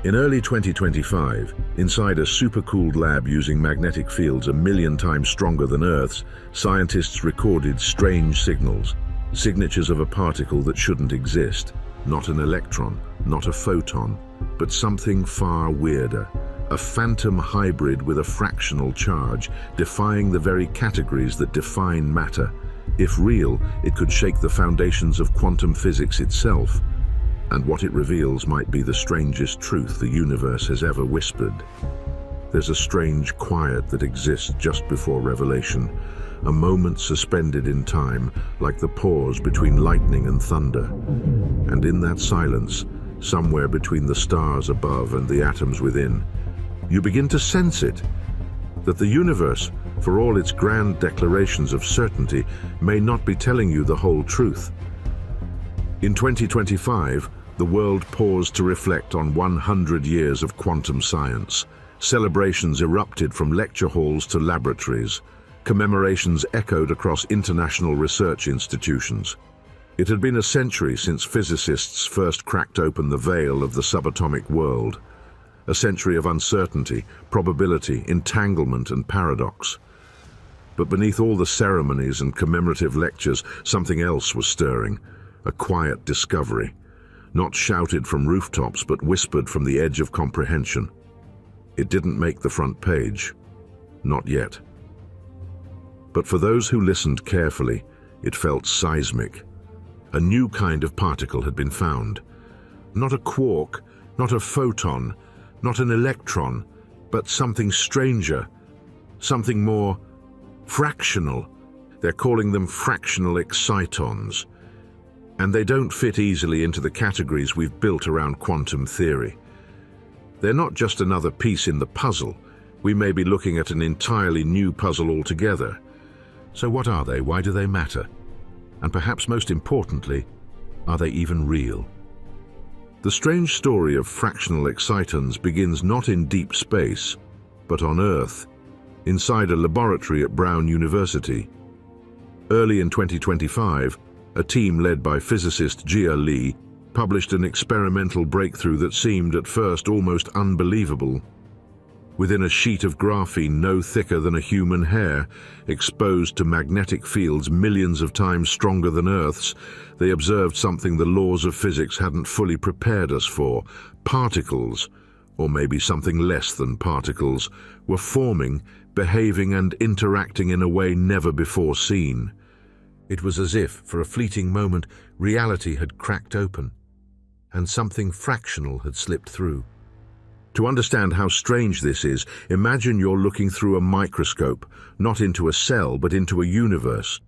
In early 2025, inside a supercooled lab using magnetic fields a million times stronger than Earth's, scientists recorded strange signals, signatures of a particle that shouldn't exist. Not an electron, not a photon, but something far weirder. A phantom hybrid with a fractional charge, defying the very categories that define matter. If real, it could shake the foundations of quantum physics itself. And what it reveals might be the strangest truth the universe has ever whispered. There's a strange quiet that exists just before revelation, a moment suspended in time, like the pause between lightning and thunder. And in that silence, somewhere between the stars above and the atoms within, you begin to sense it, that the universe, for all its grand declarations of certainty, may not be telling you the whole truth. In 2025, the world paused to reflect on 100 years of quantum science. Celebrations erupted from lecture halls to laboratories. Commemorations echoed across international research institutions. It had been a century since physicists first cracked open the veil of the subatomic world. A century of uncertainty, probability, entanglement, and paradox. But beneath all the ceremonies and commemorative lectures, something else was stirring. A quiet discovery. Not shouted from rooftops, but whispered from the edge of comprehension. It didn't make the front page. Not yet. But for those who listened carefully, it felt seismic. A new kind of particle had been found. Not a quark, not a photon, not an electron, but something stranger, something more fractional. They're calling them fractional excitons. And they don't fit easily into the categories we've built around quantum theory. They're not just another piece in the puzzle. We may be looking at an entirely new puzzle altogether. So what are they? Why do they matter? And perhaps most importantly, are they even real? The strange story of fractional excitons begins not in deep space, but on Earth, inside a laboratory at Brown University. Early in 2025, a team led by physicist Jia Li published an experimental breakthrough that seemed at first almost unbelievable. Within a sheet of graphene no thicker than a human hair, exposed to magnetic fields millions of times stronger than Earth's, they observed something the laws of physics hadn't fully prepared us for. Particles, or maybe something less than particles, were forming, behaving and interacting in a way never before seen. It was as if, for a fleeting moment, reality had cracked open, and something fractional had slipped through. To understand how strange this is, imagine you're looking through a microscope, not into a cell, but into a universe.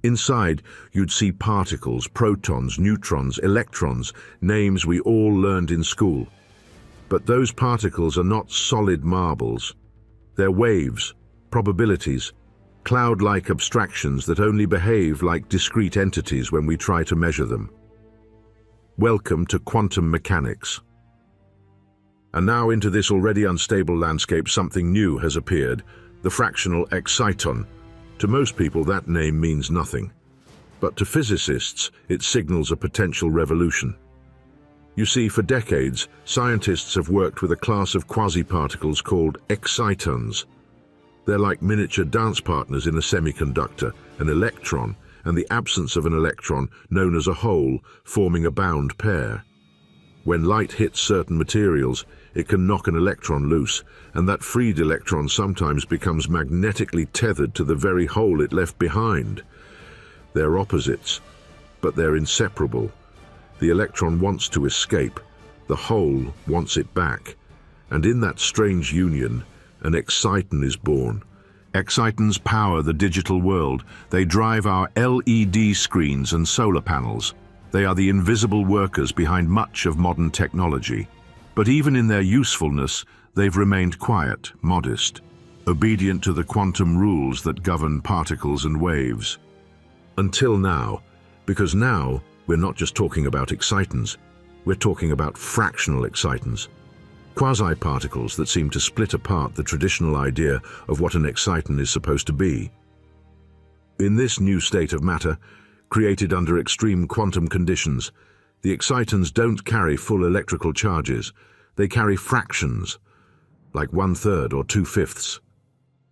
Inside, you'd see particles, protons, neutrons, electrons, names we all learned in school. But those particles are not solid marbles. They're waves, probabilities, cloud-like abstractions that only behave like discrete entities when we try to measure them. Welcome to quantum mechanics. And now into this already unstable landscape something new has appeared, the fractional exciton. To most people that name means nothing. But to physicists it signals a potential revolution. You see, for decades, scientists have worked with a class of quasi-particles called excitons. They're like miniature dance partners in a semiconductor, an electron, and the absence of an electron, known as a hole, forming a bound pair. When light hits certain materials, it can knock an electron loose, and that freed electron sometimes becomes magnetically tethered to the very hole it left behind. They're opposites, but they're inseparable. The electron wants to escape, the hole wants it back, and in that strange union, an exciton is born. Excitons power the digital world. They drive our LED screens and solar panels. They are the invisible workers behind much of modern technology. But even in their usefulness, they've remained quiet, modest, obedient to the quantum rules that govern particles and waves. Until now, because now we're not just talking about excitons, we're talking about fractional excitons. Quasi-particles that seem to split apart the traditional idea of what an exciton is supposed to be. In this new state of matter, created under extreme quantum conditions, the excitons don't carry full electrical charges. they carry fractions, like 1/3 or 2/5,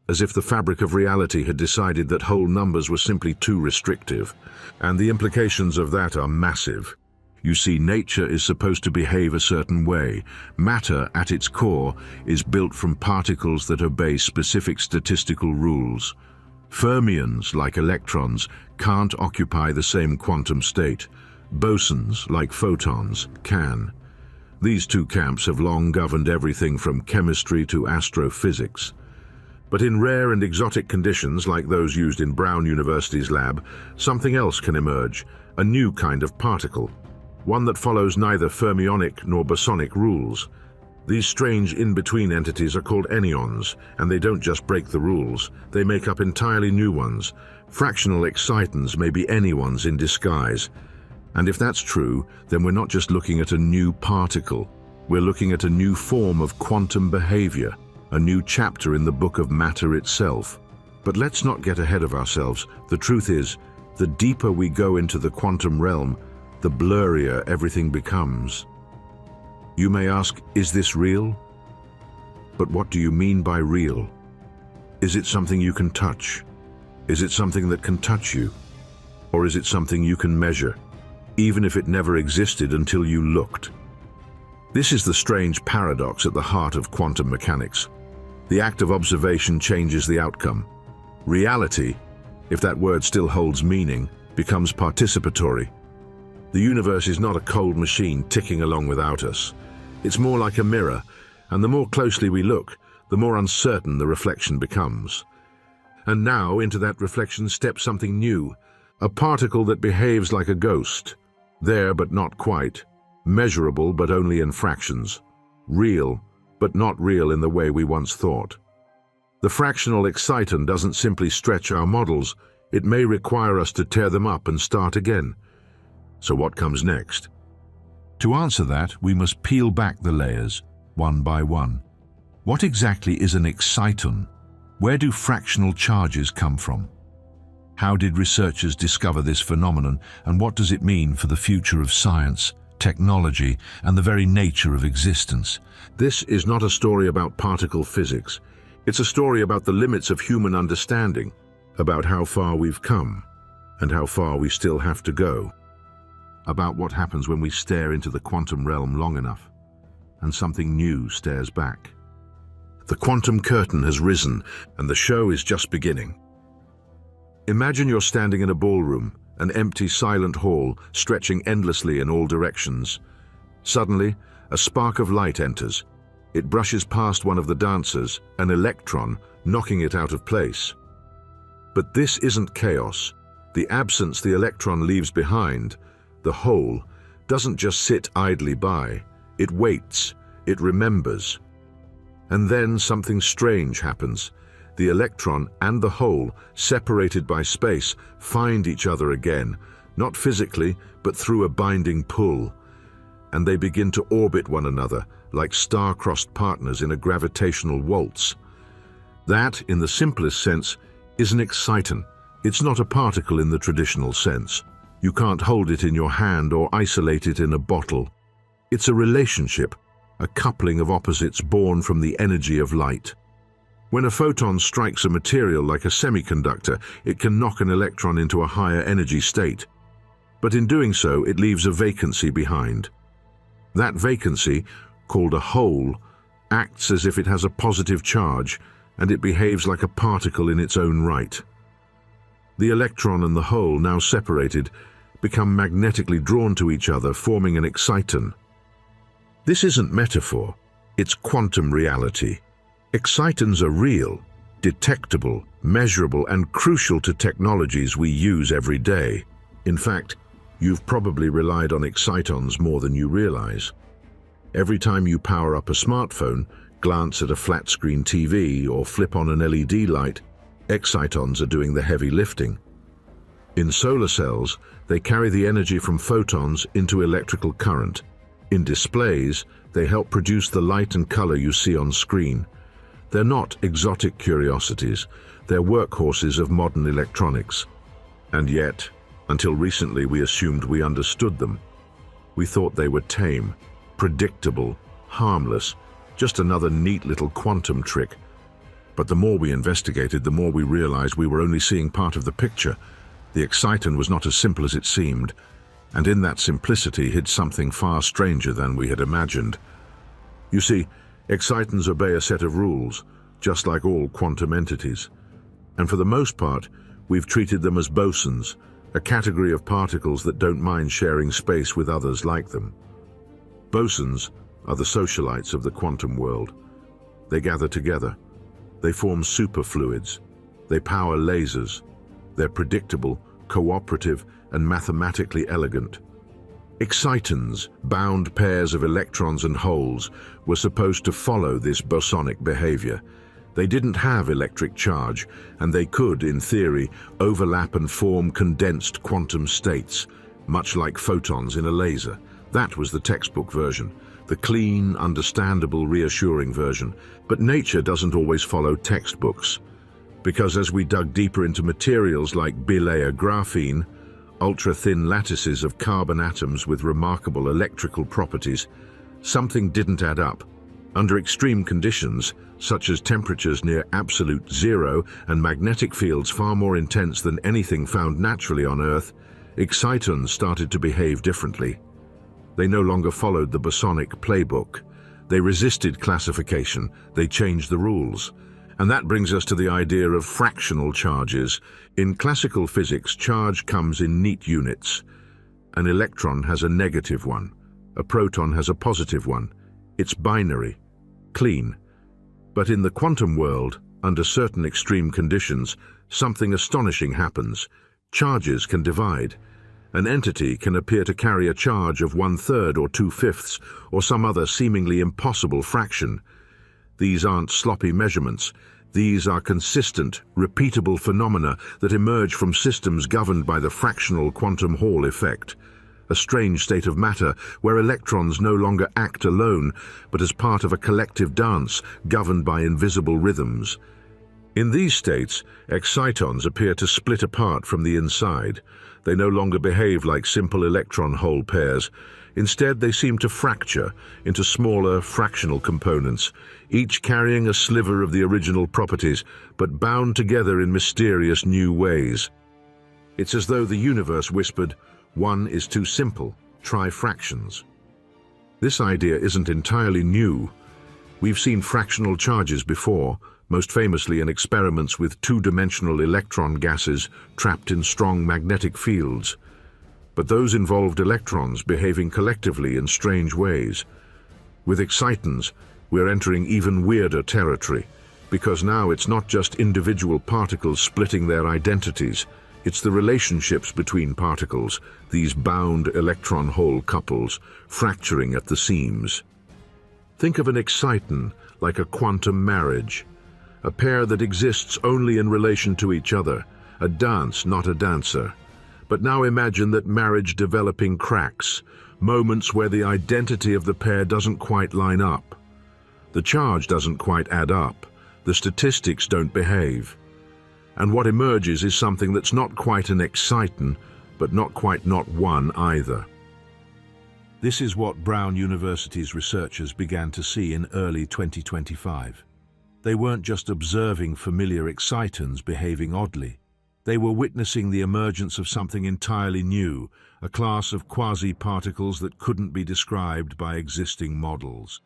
as if the fabric of reality had decided that whole numbers were simply too restrictive. And the implications of that are massive. You see, nature is supposed to behave a certain way. Matter, at its core, is built from particles that obey specific statistical rules. Fermions, like electrons, can't occupy the same quantum state. Bosons, like photons, can. These two camps have long governed everything from chemistry to astrophysics. But in rare and exotic conditions, like those used in Brown University's lab, something else can emerge, a new kind of particle. One that follows neither fermionic nor bosonic rules. These strange in-between entities are called anyons, and they don't just break the rules, they make up entirely new ones. Fractional excitons may be anyons in disguise. And if that's true, then we're not just looking at a new particle, we're looking at a new form of quantum behavior, a new chapter in the book of matter itself. But let's not get ahead of ourselves. The truth is, the deeper we go into the quantum realm, the blurrier everything becomes. You may ask, is this real? But what do you mean by real? Is it something you can touch? Is it something that can touch you? Or is it something you can measure, even if it never existed until you looked? This is the strange paradox at the heart of quantum mechanics. The act of observation changes the outcome. Reality, if that word still holds meaning, becomes participatory. The universe is not a cold machine ticking along without us. It's more like a mirror, and the more closely we look, the more uncertain the reflection becomes. And now into that reflection steps something new, a particle that behaves like a ghost, there but not quite, measurable but only in fractions, real but not real in the way we once thought. The fractional exciton doesn't simply stretch our models, it may require us to tear them up and start again. So what comes next? To answer that, we must peel back the layers, one by one. What exactly is an exciton? Where do fractional charges come from? How did researchers discover this phenomenon, and what does it mean for the future of science, technology, and the very nature of existence? This is not a story about particle physics. It's a story about the limits of human understanding, about how far we've come, and how far we still have to go. About what happens when we stare into the quantum realm long enough, and something new stares back. The quantum curtain has risen, and the show is just beginning. Imagine you're standing in a ballroom, an empty, silent hall stretching endlessly in all directions. Suddenly, a spark of light enters. It brushes past one of the dancers, an electron, knocking it out of place. But this isn't chaos. The absence the electron leaves behind, the whole, doesn't just sit idly by. It waits, it remembers. And then something strange happens. The electron and the whole, separated by space, find each other again, not physically, but through a binding pull. And they begin to orbit one another, like star-crossed partners in a gravitational waltz. That, in the simplest sense, is an exciton. It's not a particle in the traditional sense. You can't hold it in your hand or isolate it in a bottle. It's a relationship, a coupling of opposites born from the energy of light. When a photon strikes a material like a semiconductor, it can knock an electron into a higher energy state. But in doing so, it leaves a vacancy behind. That vacancy, called a hole, acts as if it has a positive charge, and it behaves like a particle in its own right. The electron and the hole, now separated, become magnetically drawn to each other, forming an exciton. This isn't metaphor, it's quantum reality. Excitons are real, detectable, measurable, and crucial to technologies we use every day. In fact, you've probably relied on excitons more than you realize. Every time you power up a smartphone, glance at a flat-screen TV, or flip on an LED light, excitons are doing the heavy lifting. In solar cells, they carry the energy from photons into electrical current. In displays, they help produce the light and color you see on screen. They're not exotic curiosities, they're workhorses of modern electronics. And yet, until recently we assumed we understood them. We thought they were tame, predictable, harmless, just another neat little quantum trick. But the more we investigated, the more we realized we were only seeing part of the picture. The exciton was not as simple as it seemed, and in that simplicity hid something far stranger than we had imagined. You see, excitons obey a set of rules, just like all quantum entities. And for the most part, we've treated them as bosons, a category of particles that don't mind sharing space with others like them. Bosons are the socialites of the quantum world. They gather together. They form superfluids. They power lasers. They're predictable, cooperative, and mathematically elegant. Excitons, bound pairs of electrons and holes, were supposed to follow this bosonic behavior. They didn't have electric charge, and they could, in theory, overlap and form condensed quantum states, much like photons in a laser. That was the textbook version, the clean, understandable, reassuring version. But nature doesn't always follow textbooks, because as we dug deeper into materials like bilayer graphene, ultra-thin lattices of carbon atoms with remarkable electrical properties, something didn't add up. Under extreme conditions, such as temperatures near absolute zero and magnetic fields far more intense than anything found naturally on Earth, excitons started to behave differently. They no longer followed the bosonic playbook. They resisted classification. They changed the rules. And that brings us to the idea of fractional charges. In classical physics, charge comes in neat units. An electron has a negative one. A proton has a positive one. It's binary, clean. But in the quantum world, under certain extreme conditions, something astonishing happens. Charges can divide. An entity can appear to carry a charge of 1/3 or 2/5 or some other seemingly impossible fraction. These aren't sloppy measurements. These are consistent, repeatable phenomena that emerge from systems governed by the fractional quantum Hall effect, a strange state of matter where electrons no longer act alone, but as part of a collective dance governed by invisible rhythms. In these states, excitons appear to split apart from the inside. They no longer behave like simple electron-hole pairs. Instead, they seem to fracture into smaller, fractional components, each carrying a sliver of the original properties, but bound together in mysterious new ways. It's as though the universe whispered, "One is too simple, try fractions." This idea isn't entirely new. We've seen fractional charges before, most famously in experiments with two-dimensional electron gases trapped in strong magnetic fields. But those involved electrons behaving collectively in strange ways. With excitons, we're entering even weirder territory, because now it's not just individual particles splitting their identities, it's the relationships between particles, these bound electron-hole couples, fracturing at the seams. Think of an exciton like a quantum marriage, a pair that exists only in relation to each other, a dance, not a dancer. But now imagine that marriage developing cracks, moments where the identity of the pair doesn't quite line up. The charge doesn't quite add up, the statistics don't behave. And what emerges is something that's not quite an exciton, but not quite not one either. This is what Brown University's researchers began to see in early 2025. They weren't just observing familiar excitons behaving oddly. They were witnessing the emergence of something entirely new, a class of quasi-particles that couldn't be described by existing models.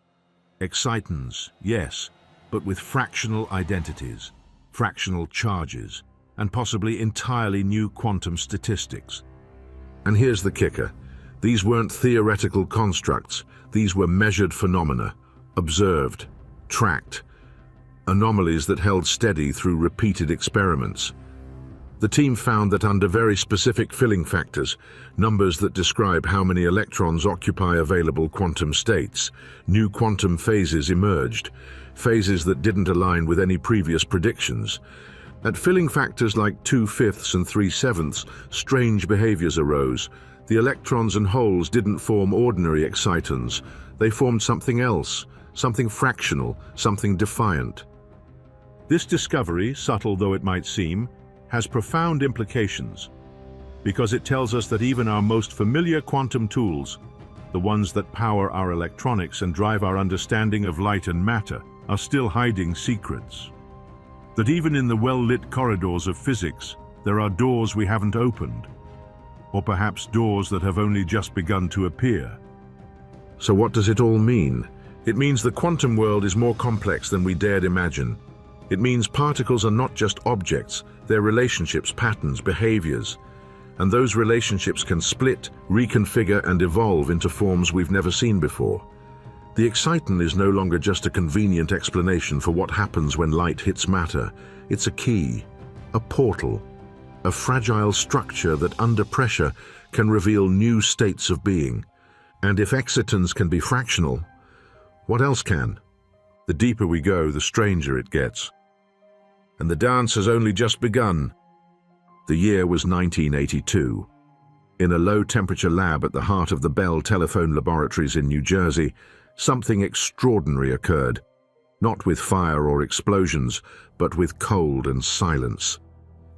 Excitons, yes, but with fractional identities, fractional charges, and possibly entirely new quantum statistics. And here's the kicker. These weren't theoretical constructs. These were measured phenomena, observed, tracked, anomalies that held steady through repeated experiments. The team found that under very specific filling factors, numbers that describe how many electrons occupy available quantum states, new quantum phases emerged, phases that didn't align with any previous predictions. At filling factors like 2/5 and 3/7, strange behaviors arose. The electrons and holes didn't form ordinary excitons. They formed something else, something fractional, something defiant. This discovery, subtle though it might seem, has profound implications, because it tells us that even our most familiar quantum tools, the ones that power our electronics and drive our understanding of light and matter, are still hiding secrets. That even in the well-lit corridors of physics, there are doors we haven't opened, or perhaps doors that have only just begun to appear. So what does it all mean? It means the quantum world is more complex than we dared imagine. It means particles are not just objects, they're relationships, patterns, behaviors. And those relationships can split, reconfigure, and evolve into forms we've never seen before. The exciton is no longer just a convenient explanation for what happens when light hits matter. It's a key, a portal, a fragile structure that under pressure can reveal new states of being. And if excitons can be fractional, what else can? The deeper we go, the stranger it gets. And the dance has only just begun. The year was 1982. In a low-temperature lab at the heart of the Bell Telephone Laboratories in New Jersey, something extraordinary occurred. Not with fire or explosions, but with cold and silence.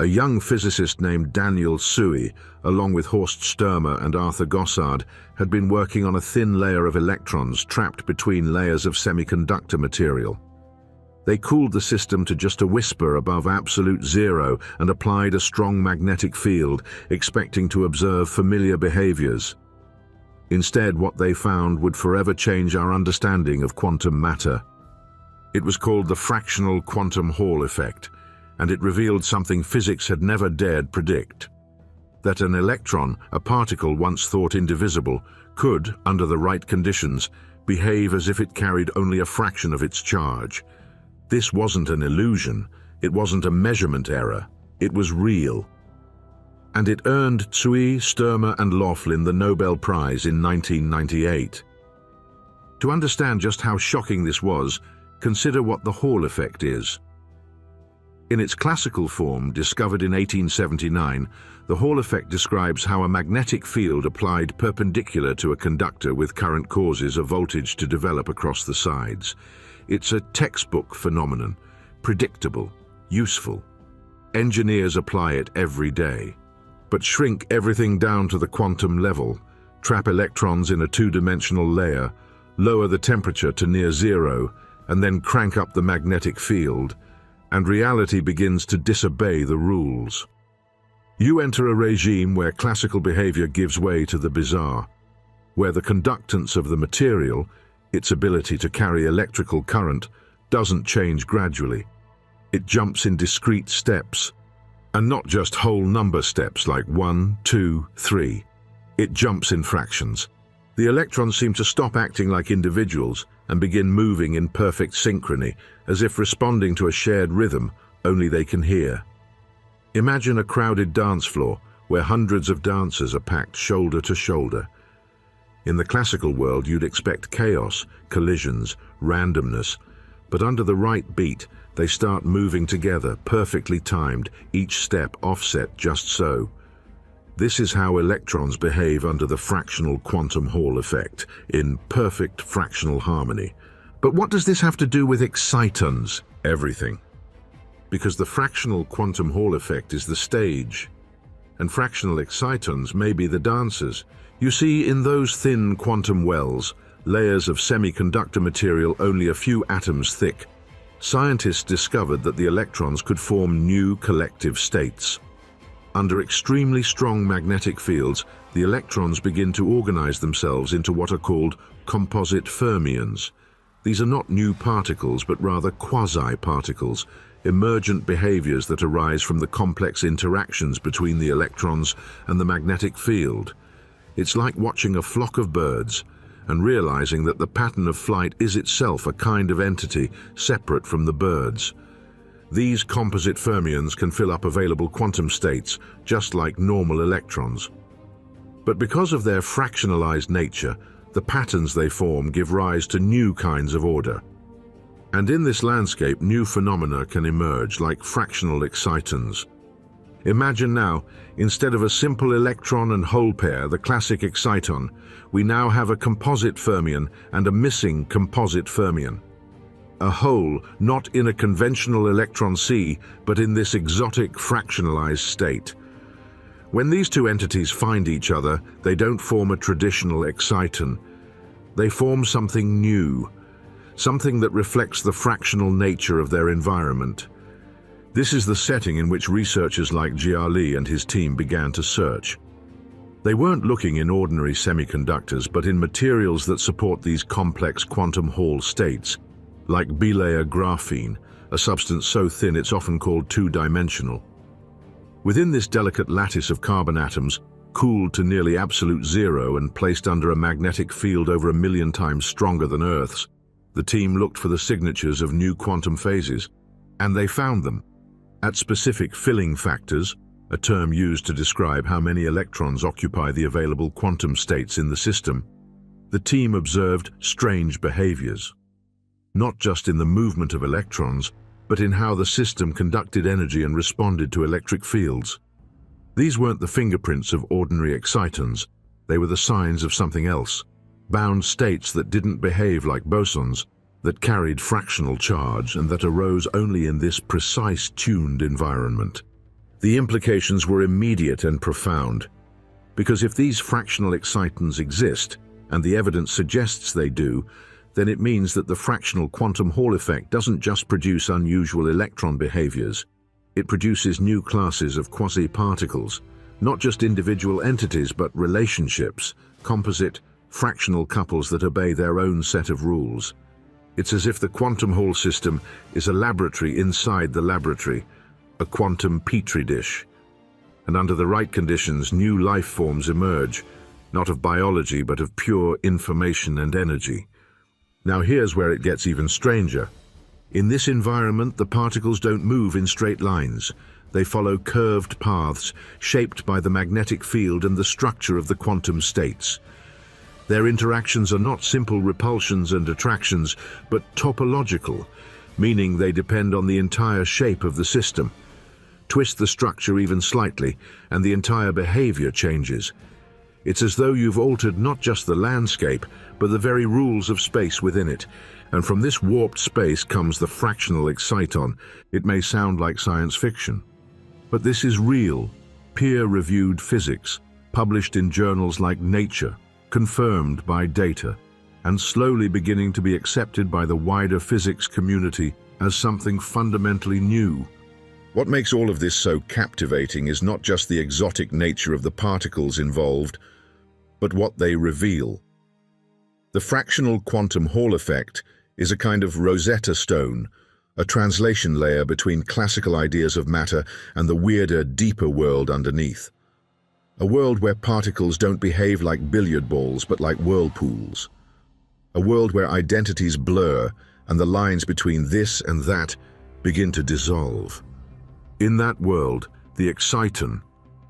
A young physicist named Daniel Suey, along with Horst Sturmer and Arthur Gossard, had been working on a thin layer of electrons trapped between layers of semiconductor material. They cooled the system to just a whisper above absolute zero and applied a strong magnetic field, expecting to observe familiar behaviors. Instead, what they found would forever change our understanding of quantum matter. It was called the fractional quantum Hall effect, and it revealed something physics had never dared predict. That an electron, a particle once thought indivisible, could, under the right conditions, behave as if it carried only a fraction of its charge. This wasn't an illusion, it wasn't a measurement error, it was real. And it earned Tsui, Sturmer and Laughlin the Nobel Prize in 1998. To understand just how shocking this was, consider what the Hall effect is. In its classical form, discovered in 1879, the Hall effect describes how a magnetic field applied perpendicular to a conductor with current causes a voltage to develop across the sides. It's a textbook phenomenon, predictable, useful. Engineers apply it every day. But shrink everything down to the quantum level, trap electrons in a two-dimensional layer, lower the temperature to near zero, and then crank up the magnetic field, and reality begins to disobey the rules. You enter a regime where classical behavior gives way to the bizarre, where the conductance of the material, its ability to carry electrical current, doesn't change gradually. It jumps in discrete steps, and not just whole number steps like 1, 2, 3. It jumps in fractions. The electrons seem to stop acting like individuals and begin moving in perfect synchrony, as if responding to a shared rhythm only they can hear. Imagine a crowded dance floor where hundreds of dancers are packed shoulder to shoulder. In the classical world, you'd expect chaos, collisions, randomness, but under the right beat, they start moving together, perfectly timed, each step offset just so. This is how electrons behave under the fractional quantum Hall effect, in perfect fractional harmony. But what does this have to do with excitons? Everything. Because the fractional quantum Hall effect is the stage, and fractional excitons may be the dancers. You see, in those thin quantum wells, layers of semiconductor material only a few atoms thick, scientists discovered that the electrons could form new collective states. Under extremely strong magnetic fields, the electrons begin to organize themselves into what are called composite fermions. These are not new particles, but rather quasi-particles, emergent behaviors that arise from the complex interactions between the electrons and the magnetic field. It's like watching a flock of birds and realizing that the pattern of flight is itself a kind of entity separate from the birds. These composite fermions can fill up available quantum states, just like normal electrons. But because of their fractionalized nature, the patterns they form give rise to new kinds of order. And in this landscape, new phenomena can emerge, like fractional excitons. Imagine now, instead of a simple electron and hole pair, the classic exciton, we now have a composite fermion and a missing composite fermion. A hole not in a conventional electron sea, but in this exotic fractionalized state. When these two entities find each other, they don't form a traditional exciton. They form something new, something that reflects the fractional nature of their environment. This is the setting in which researchers like Jiali and his team began to search. They weren't looking in ordinary semiconductors, but in materials that support these complex quantum Hall states, like bilayer graphene, a substance so thin it's often called two-dimensional. Within this delicate lattice of carbon atoms, cooled to nearly absolute zero and placed under a magnetic field over 1,000,000 times stronger than Earth's, the team looked for the signatures of new quantum phases, and they found them. At specific filling factors, a term used to describe how many electrons occupy the available quantum states in the system, the team observed strange behaviors. Not just in the movement of electrons, but in how the system conducted energy and responded to electric fields. These weren't the fingerprints of ordinary excitons, they were the signs of something else, bound states that didn't behave like bosons, that carried fractional charge and that arose only in this precise tuned environment. The implications were immediate and profound, because if these fractional excitons exist, and the evidence suggests they do, then it means that the fractional quantum Hall effect doesn't just produce unusual electron behaviors. It produces new classes of quasi-particles, not just individual entities but relationships, composite, fractional couples that obey their own set of rules. It's as if the quantum Hall system is a laboratory inside the laboratory, a quantum petri dish. And under the right conditions, new life forms emerge, not of biology but of pure information and energy. Now here's where it gets even stranger. In this environment, the particles don't move in straight lines. They follow curved paths shaped by the magnetic field and the structure of the quantum states. Their interactions are not simple repulsions and attractions, but topological, meaning they depend on the entire shape of the system. Twist the structure even slightly, and the entire behavior changes. It's as though you've altered not just the landscape, but the very rules of space within it. And from this warped space comes the fractional exciton. It may sound like science fiction, but this is real, peer-reviewed physics, published in journals like Nature, confirmed by data, and slowly beginning to be accepted by the wider physics community as something fundamentally new. What makes all of this so captivating is not just the exotic nature of the particles involved, but what they reveal. The fractional quantum Hall effect is a kind of Rosetta Stone, a translation layer between classical ideas of matter and the weirder, deeper world underneath. A world where particles don't behave like billiard balls but like whirlpools. A world where identities blur and the lines between this and that begin to dissolve. In that world, the exciton,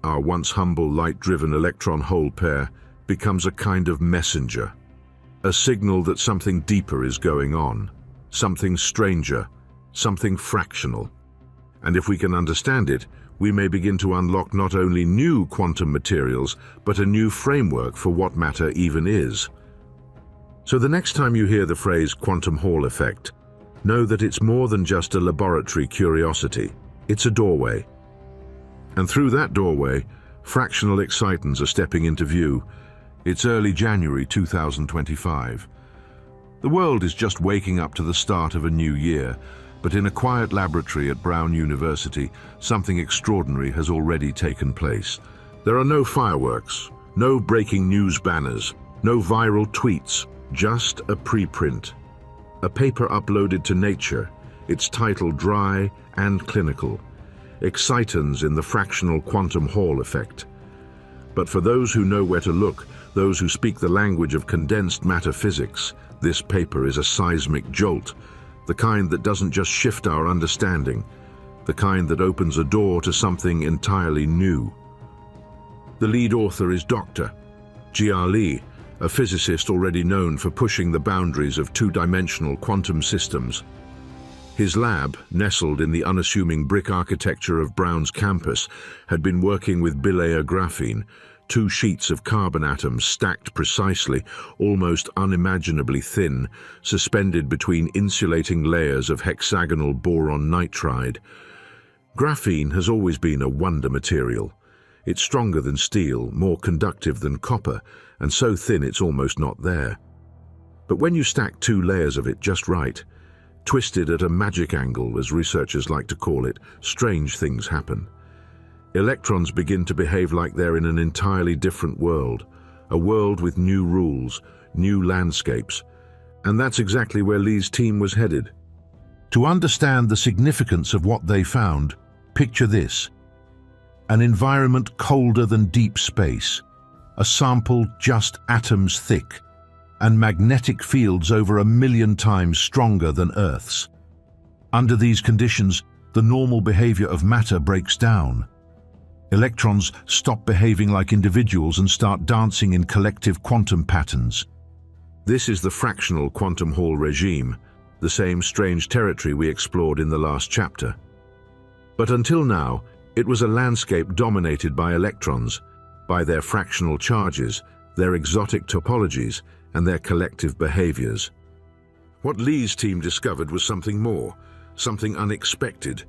our once humble light-driven electron-hole pair, becomes a kind of messenger. A signal that something deeper is going on, something stranger, something fractional. And if we can understand it, we may begin to unlock not only new quantum materials, but a new framework for what matter even is. So the next time you hear the phrase quantum Hall effect, know that it's more than just a laboratory curiosity. It's a doorway. And through that doorway, fractional excitons are stepping into view. It's early January 2025. The world is just waking up to the start of a new year, but in a quiet laboratory at Brown University, something extraordinary has already taken place. There are no fireworks, no breaking news banners, no viral tweets, just a preprint. A paper uploaded to Nature, its title dry and clinical, Excitons in the Fractional Quantum Hall Effect. But for those who know where to look, those who speak the language of condensed matter physics, this paper is a seismic jolt, the kind that doesn't just shift our understanding, the kind that opens a door to something entirely new. The lead author is Dr. Jiali, a physicist already known for pushing the boundaries of two-dimensional quantum systems. His lab, nestled in the unassuming brick architecture of Brown's campus, had been working with bilayer graphene, two sheets of carbon atoms stacked precisely, almost unimaginably thin, suspended between insulating layers of hexagonal boron nitride. Graphene has always been a wonder material. It's stronger than steel, more conductive than copper, and so thin it's almost not there. But when you stack two layers of it just right, twisted at a magic angle, as researchers like to call it, strange things happen. Electrons begin to behave like they're in an entirely different world, a world with new rules, new landscapes, and that's exactly where Lee's team was headed. To understand the significance of what they found, picture this: an environment colder than deep space, a sample just atoms thick, and magnetic fields over 1,000,000 times stronger than Earth's. Under these conditions, the normal behavior of matter breaks down. Electrons stop behaving like individuals and start dancing in collective quantum patterns. This is the fractional quantum Hall regime, the same strange territory we explored in the last chapter. But until now, it was a landscape dominated by electrons, by their fractional charges, their exotic topologies, and their collective behaviors. What Lee's team discovered was something more, something unexpected.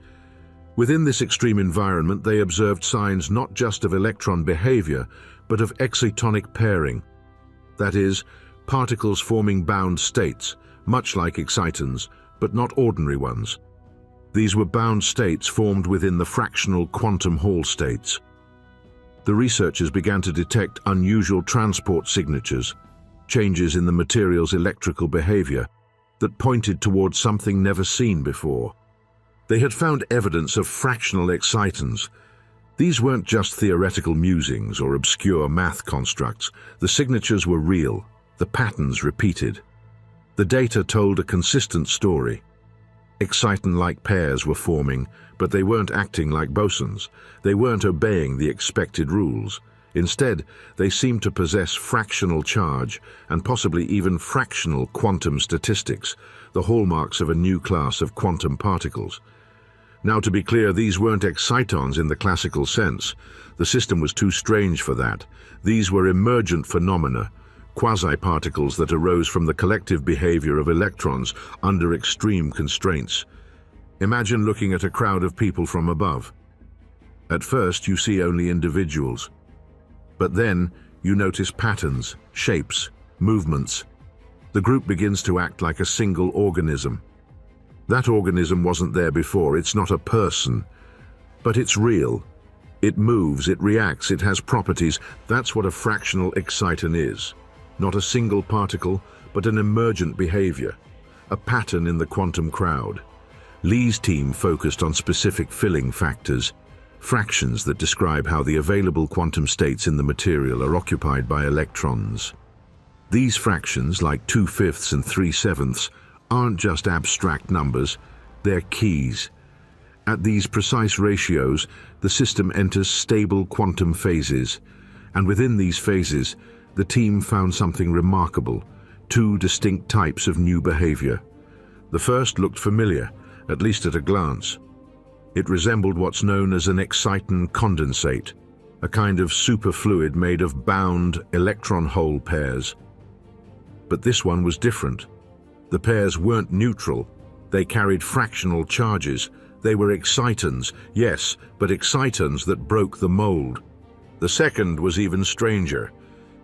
Within this extreme environment, they observed signs not just of electron behavior, but of excitonic pairing. That is, particles forming bound states, much like excitons, but not ordinary ones. These were bound states formed within the fractional quantum Hall states. The researchers began to detect unusual transport signatures, changes in the material's electrical behavior, that pointed towards something never seen before. They had found evidence of fractional excitons. These weren't just theoretical musings or obscure math constructs. The signatures were real, the patterns repeated. The data told a consistent story. Exciton-like pairs were forming, but they weren't acting like bosons. They weren't obeying the expected rules. Instead, they seemed to possess fractional charge and possibly even fractional quantum statistics, the hallmarks of a new class of quantum particles. Now, to be clear, these weren't excitons in the classical sense. The system was too strange for that. These were emergent phenomena, quasi-particles that arose from the collective behavior of electrons under extreme constraints. Imagine looking at a crowd of people from above. At first, you see only individuals. But then, you notice patterns, shapes, movements. The group begins to act like a single organism. That organism wasn't there before. It's not a person, but it's real. It moves, it reacts, it has properties. That's what a fractional exciton is. Not a single particle, but an emergent behavior, a pattern in the quantum crowd. Lee's team focused on specific filling factors, fractions that describe how the available quantum states in the material are occupied by electrons. These fractions, like 2/5 and 3/7, aren't just abstract numbers, they're keys. At these precise ratios, the system enters stable quantum phases, and within these phases, the team found something remarkable: two distinct types of new behavior. The first looked familiar, at least at a glance. It resembled what's known as an exciton condensate, a kind of superfluid made of bound electron-hole pairs. But this one was different. The pairs weren't neutral. They carried fractional charges. They were excitons, yes, but excitons that broke the mold. The second was even stranger.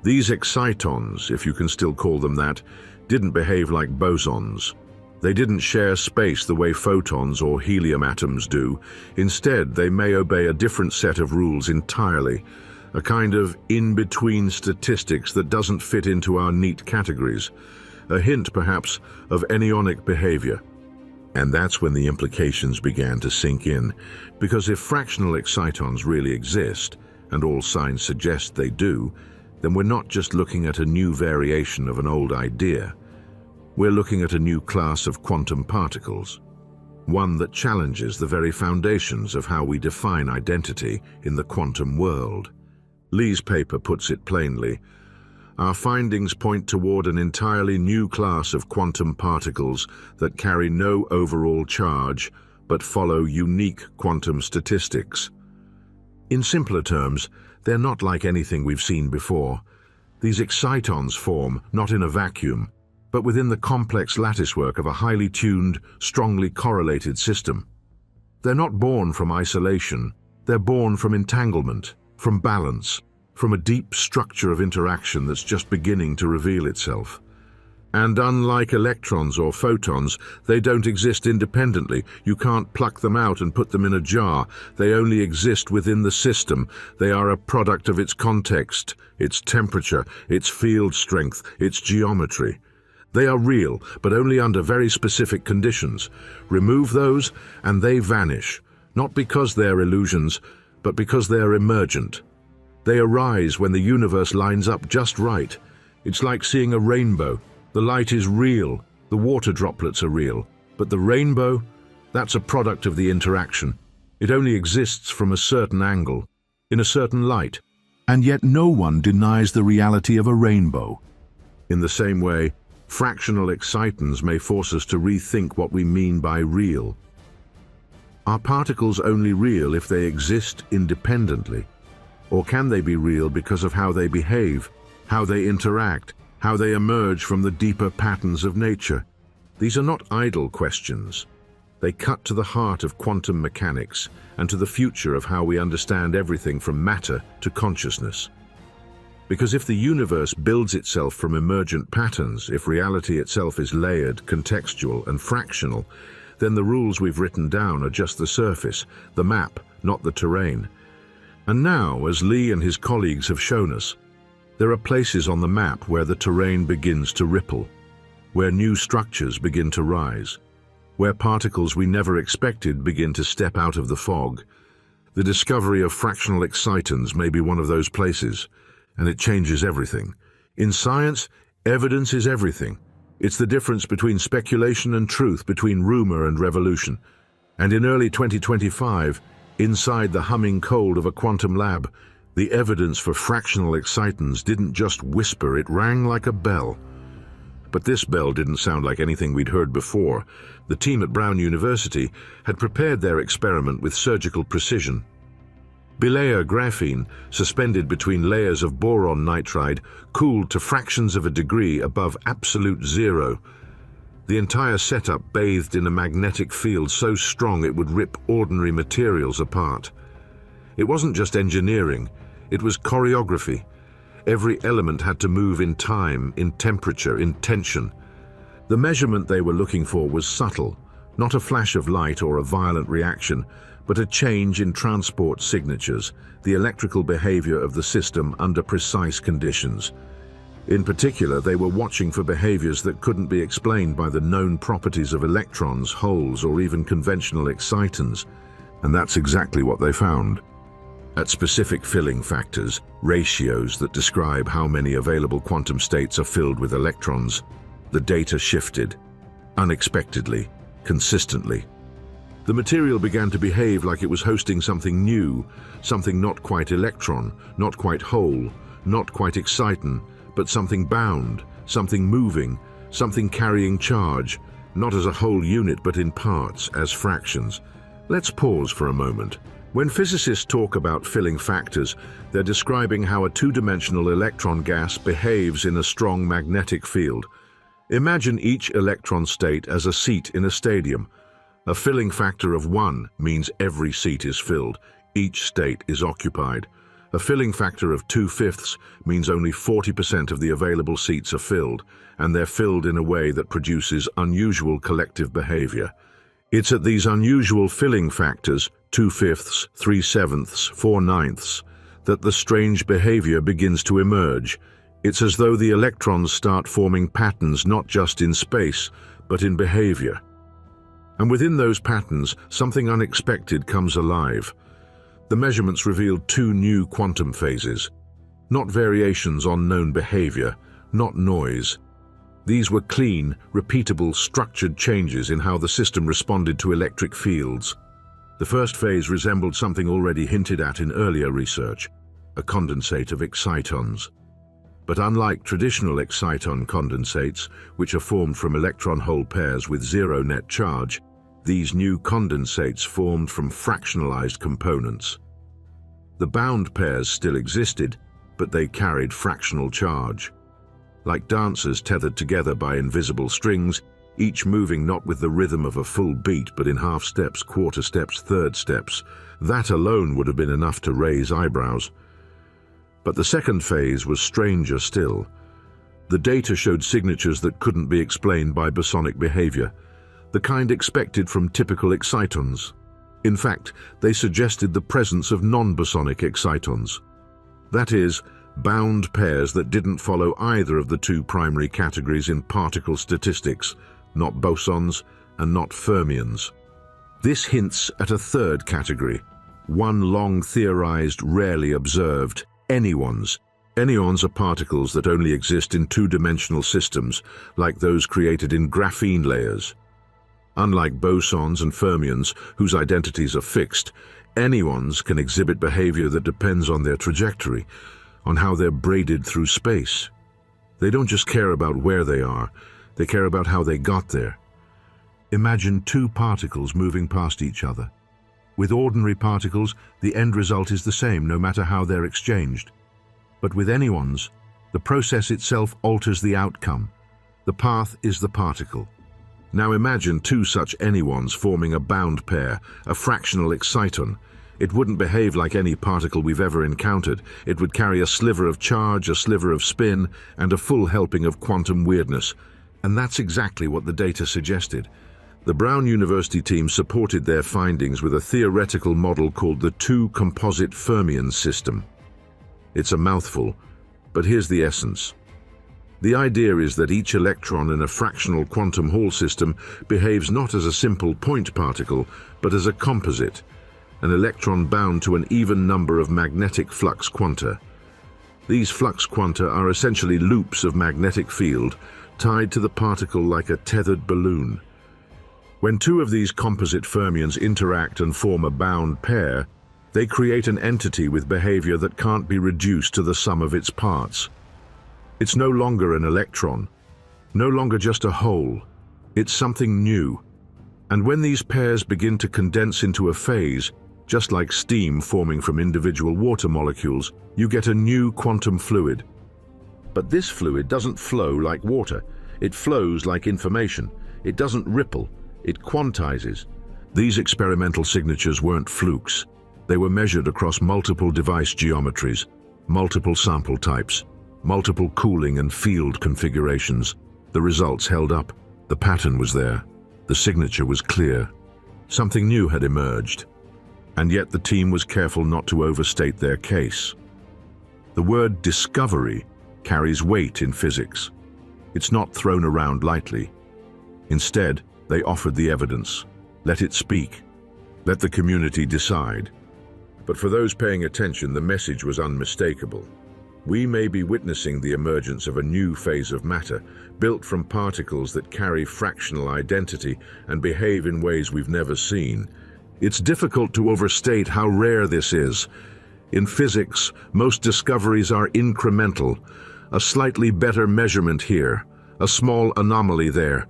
These excitons, if you can still call them that, didn't behave like bosons. They didn't share space the way photons or helium atoms do. Instead, they may obey a different set of rules entirely, a kind of in-between statistics that doesn't fit into our neat categories. A hint, perhaps, of anyonic behavior. And that's when the implications began to sink in, because if fractional excitons really exist, and all signs suggest they do, then we're not just looking at a new variation of an old idea. We're looking at a new class of quantum particles, one that challenges the very foundations of how we define identity in the quantum world. Lee's paper puts it plainly. Our findings point toward an entirely new class of quantum particles that carry no overall charge, but follow unique quantum statistics. In simpler terms, they're not like anything we've seen before. These excitons form, not in a vacuum, but within the complex latticework of a highly tuned, strongly correlated system. They're not born from isolation. They're born from entanglement, from balance, from a deep structure of interaction that's just beginning to reveal itself. And unlike electrons or photons, they don't exist independently. You can't pluck them out and put them in a jar. They only exist within the system. They are a product of its context, its temperature, its field strength, its geometry. They are real, but only under very specific conditions. Remove those, and they vanish, not because they're illusions, but because they're emergent. They arise when the universe lines up just right. It's like seeing a rainbow. The light is real, the water droplets are real, but the rainbow, that's a product of the interaction. It only exists from a certain angle, in a certain light. And yet no one denies the reality of a rainbow. In the same way, fractional excitons may force us to rethink what we mean by real. Are particles only real if they exist independently? Or can they be real because of how they behave, how they interact, how they emerge from the deeper patterns of nature? These are not idle questions. They cut to the heart of quantum mechanics and to the future of how we understand everything from matter to consciousness. Because if the universe builds itself from emergent patterns, if reality itself is layered, contextual, and fractional, then the rules we've written down are just the surface, the map, not the terrain. And now, as Lee and his colleagues have shown us, there are places on the map where the terrain begins to ripple, where new structures begin to rise, where particles we never expected begin to step out of the fog. The discovery of fractional excitons may be one of those places, and it changes everything. In science, evidence is everything. It's the difference between speculation and truth, between rumor and revolution. And in early 2025, inside the humming cold of a quantum lab, the evidence for fractional excitons didn't just whisper, it rang like a bell. But this bell didn't sound like anything we'd heard before. The team at Brown University had prepared their experiment with surgical precision. Bilayer graphene, suspended between layers of boron nitride, cooled to fractions of a degree above absolute zero. The entire setup bathed in a magnetic field so strong it would rip ordinary materials apart. It wasn't just engineering, it was choreography. Every element had to move in time, in temperature, in tension. The measurement they were looking for was subtle, not a flash of light or a violent reaction, but a change in transport signatures, the electrical behavior of the system under precise conditions. In particular, they were watching for behaviors that couldn't be explained by the known properties of electrons, holes, or even conventional excitons. And that's exactly what they found. At specific filling factors, ratios that describe how many available quantum states are filled with electrons, the data shifted, unexpectedly, consistently. The material began to behave like it was hosting something new, something not quite electron, not quite whole, not quite exciton, but something bound, something moving, something carrying charge, not as a whole unit but in parts, as fractions. Let's pause for a moment. When physicists talk about filling factors, they're describing how a two-dimensional electron gas behaves in a strong magnetic field. Imagine each electron state as a seat in a stadium. A filling factor of 1 means every seat is filled, each state is occupied. A filling factor of 2/5 means only 40% of the available seats are filled, and they're filled in a way that produces unusual collective behavior. It's at these unusual filling factors, 2/5, 3/7, 4/9, that the strange behavior begins to emerge. It's as though the electrons start forming patterns not just in space, but in behavior. And within those patterns, something unexpected comes alive. The measurements revealed 2 new quantum phases, not variations on known behavior, not noise. These were clean, repeatable, structured changes in how the system responded to electric fields. The first phase resembled something already hinted at in earlier research, a condensate of excitons. But unlike traditional exciton condensates, which are formed from electron-hole pairs with zero net charge, these new condensates formed from fractionalized components. The bound pairs still existed, but they carried fractional charge. Like dancers tethered together by invisible strings, each moving not with the rhythm of a full beat, but in half steps, quarter steps, third steps. That alone would have been enough to raise eyebrows. But the second phase was stranger still. The data showed signatures that couldn't be explained by bosonic behavior, the kind expected from typical excitons. In fact, they suggested the presence of non-bosonic excitons. That is, bound pairs that didn't follow either of the two primary categories in particle statistics, not bosons and not fermions. This hints at a third category, one long theorized, rarely observed, anyons. Anyons are particles that only exist in two-dimensional systems, like those created in graphene layers. Unlike bosons and fermions, whose identities are fixed, anyons can exhibit behavior that depends on their trajectory, on how they're braided through space. They don't just care about where they are, they care about how they got there. Imagine two particles moving past each other. With ordinary particles, the end result is the same no matter how they're exchanged. But with anyons, the process itself alters the outcome. The path is the particle. Now imagine two such anyons forming a bound pair, a fractional exciton. It wouldn't behave like any particle we've ever encountered. It would carry a sliver of charge, a sliver of spin, and a full helping of quantum weirdness. And that's exactly what the data suggested. The Brown University team supported their findings with a theoretical model called the two-composite fermion system. It's a mouthful, but here's the essence. The idea is that each electron in a fractional quantum Hall system behaves not as a simple point particle, but as a composite, an electron bound to an even number of magnetic flux quanta. These flux quanta are essentially loops of magnetic field tied to the particle like a tethered balloon. When two of these composite fermions interact and form a bound pair, they create an entity with behavior that can't be reduced to the sum of its parts. It's no longer an electron, no longer just a whole. It's something new. And when these pairs begin to condense into a phase, just like steam forming from individual water molecules, you get a new quantum fluid. But this fluid doesn't flow like water. It flows like information. It doesn't ripple. It quantizes. These experimental signatures weren't flukes. They were measured across multiple device geometries, multiple sample types, multiple cooling and field configurations. The results held up. The pattern was there. The signature was clear. Something new had emerged. And yet the team was careful not to overstate their case. The word discovery carries weight in physics. It's not thrown around lightly. Instead, they offered the evidence. Let it speak. Let the community decide. But for those paying attention, the message was unmistakable. We may be witnessing the emergence of a new phase of matter, built from particles that carry fractional identity and behave in ways we've never seen. It's difficult to overstate how rare this is. In physics, most discoveries are incremental, a slightly better measurement here, a small anomaly there.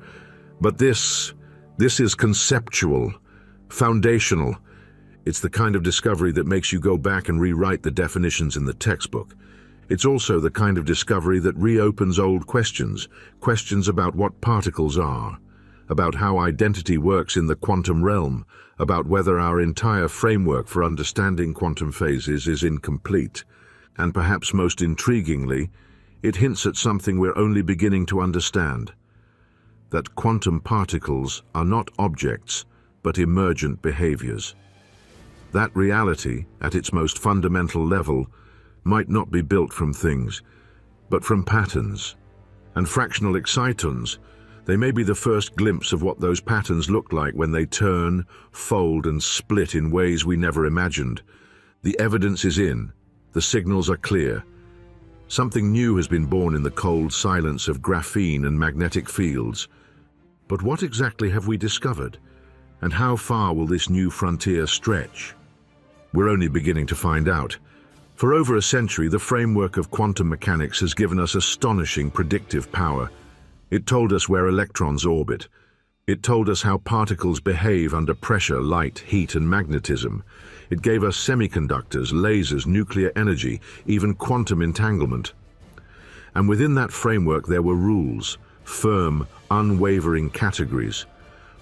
But this is conceptual, foundational. It's the kind of discovery that makes you go back and rewrite the definitions in the textbook. It's also the kind of discovery that reopens old questions, questions about what particles are, about how identity works in the quantum realm, about whether our entire framework for understanding quantum phases is incomplete. And perhaps most intriguingly, it hints at something we're only beginning to understand: that quantum particles are not objects, but emergent behaviors. That reality, at its most fundamental level, might not be built from things, but from patterns. And fractional excitons, they may be the first glimpse of what those patterns look like when they turn, fold, and split in ways we never imagined. The evidence is in. The signals are clear. Something new has been born in the cold silence of graphene and magnetic fields. But what exactly have we discovered? And how far will this new frontier stretch? We're only beginning to find out. For over a century, the framework of quantum mechanics has given us astonishing predictive power. It told us where electrons orbit. It told us how particles behave under pressure, light, heat, and magnetism. It gave us semiconductors, lasers, nuclear energy, even quantum entanglement. And within that framework there were rules, firm, unwavering categories.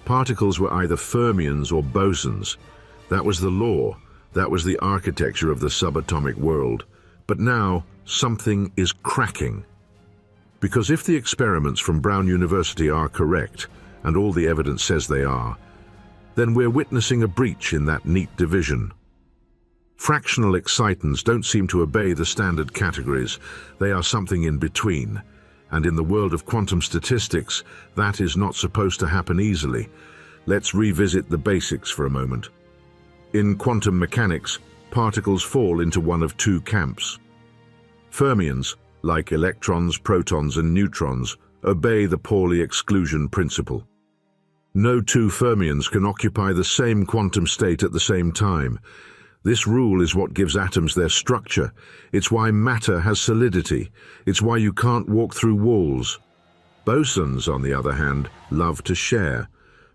Particles were either fermions or bosons. That was the law. That was the architecture of the subatomic world. But now, something is cracking. Because if the experiments from Brown University are correct, and all the evidence says they are, then we're witnessing a breach in that neat division. Fractional excitons don't seem to obey the standard categories. They are something in between. And in the world of quantum statistics, that is not supposed to happen easily. Let's revisit the basics for a moment. In quantum mechanics, particles fall into one of two camps. Fermions, like electrons, protons, and neutrons, obey the Pauli exclusion principle. No two fermions can occupy the same quantum state at the same time. This rule is what gives atoms their structure. It's why matter has solidity. It's why you can't walk through walls. Bosons, on the other hand, love to share.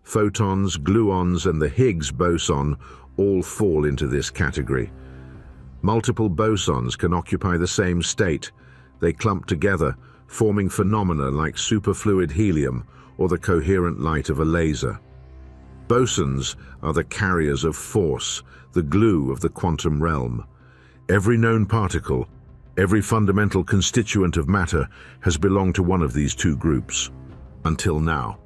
Photons, gluons, and the Higgs boson all fall into this category. Multiple bosons can occupy the same state. They clump together, forming phenomena like superfluid helium or the coherent light of a laser. Bosons are the carriers of force, the glue of the quantum realm. Every known particle, every fundamental constituent of matter has belonged to one of these two groups, until now.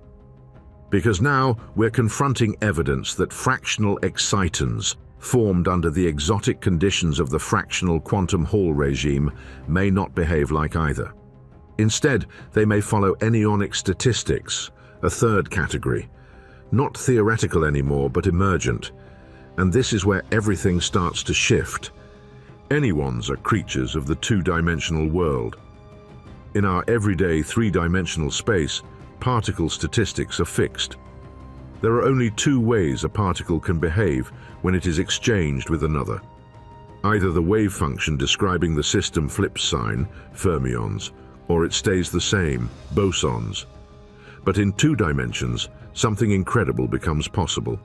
Because now we're confronting evidence that fractional excitons, formed under the exotic conditions of the fractional quantum Hall regime, may not behave like either. Instead, they may follow anyonic statistics, a third category, not theoretical anymore, but emergent. And this is where everything starts to shift. Anyons are creatures of the two-dimensional world. In our everyday three-dimensional space, particle statistics are fixed. There are only two ways a particle can behave when it is exchanged with another. Either the wave function describing the system flips sign, fermions, or it stays the same, bosons. But in two dimensions, something incredible becomes possible.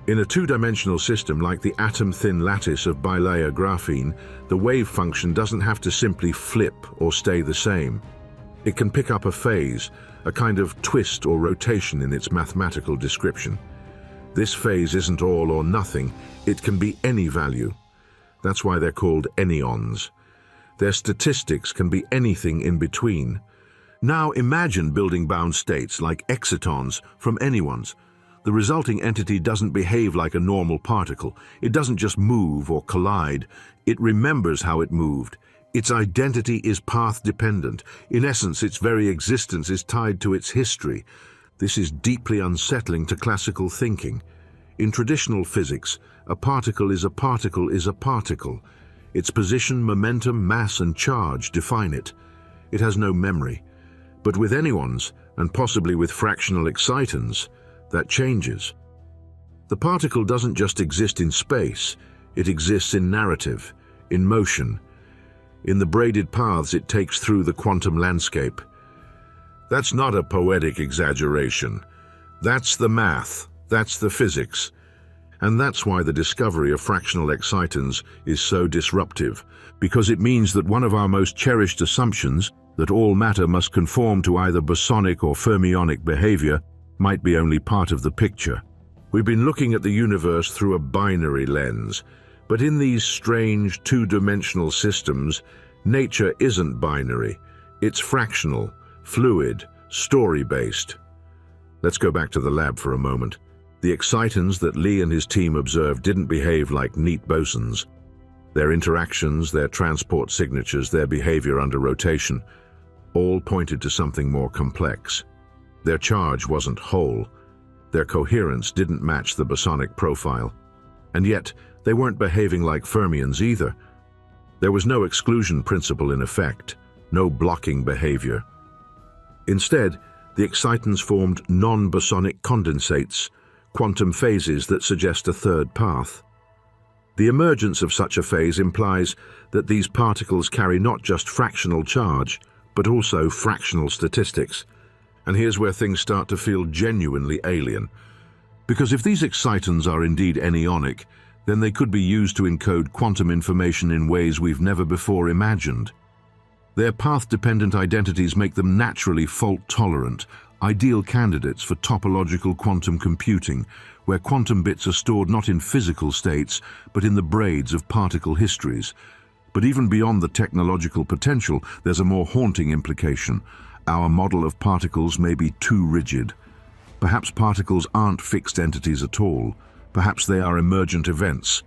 In a two-dimensional system like the atom-thin lattice of bilayer graphene, the wave function doesn't have to simply flip or stay the same. It can pick up a phase, a kind of twist or rotation in its mathematical description. This phase isn't all or nothing, it can be any value. That's why they're called anyons. Their statistics can be anything in between. Now imagine building bound states like excitons from anyons. The resulting entity doesn't behave like a normal particle. It doesn't just move or collide. It remembers how it moved. Its identity is path-dependent. In essence, its very existence is tied to its history. This is deeply unsettling to classical thinking. In traditional physics, a particle is a particle is a particle. Its position, momentum, mass, and charge define it. It has no memory. But with anyons, and possibly with fractional excitons, that changes. The particle doesn't just exist in space, it exists in narrative, in motion, in the braided paths it takes through the quantum landscape. That's not a poetic exaggeration. That's the math, that's the physics. And that's why the discovery of fractional excitons is so disruptive, because it means that one of our most cherished assumptions, that all matter must conform to either bosonic or fermionic behavior, might be only part of the picture. We've been looking at the universe through a binary lens, but in these strange two-dimensional systems, nature isn't binary. It's fractional, fluid, story-based. Let's go back to the lab for a moment. The excitons that Lee and his team observed didn't behave like neat bosons. Their interactions, their transport signatures, their behavior under rotation, all pointed to something more complex. Their charge wasn't whole. Their coherence didn't match the bosonic profile. And yet, they weren't behaving like fermions either. There was no exclusion principle in effect, no blocking behavior. Instead, the excitons formed non-bosonic condensates, quantum phases that suggest a third path. The emergence of such a phase implies that these particles carry not just fractional charge, but also fractional statistics. And here's where things start to feel genuinely alien. Because if these excitons are indeed anyonic, then they could be used to encode quantum information in ways we've never before imagined. Their path-dependent identities make them naturally fault-tolerant, ideal candidates for topological quantum computing, where quantum bits are stored not in physical states, but in the braids of particle histories. But even beyond the technological potential, there's a more haunting implication. our model of particles may be too rigid. Perhaps particles aren't fixed entities at all. Perhaps they are emergent events,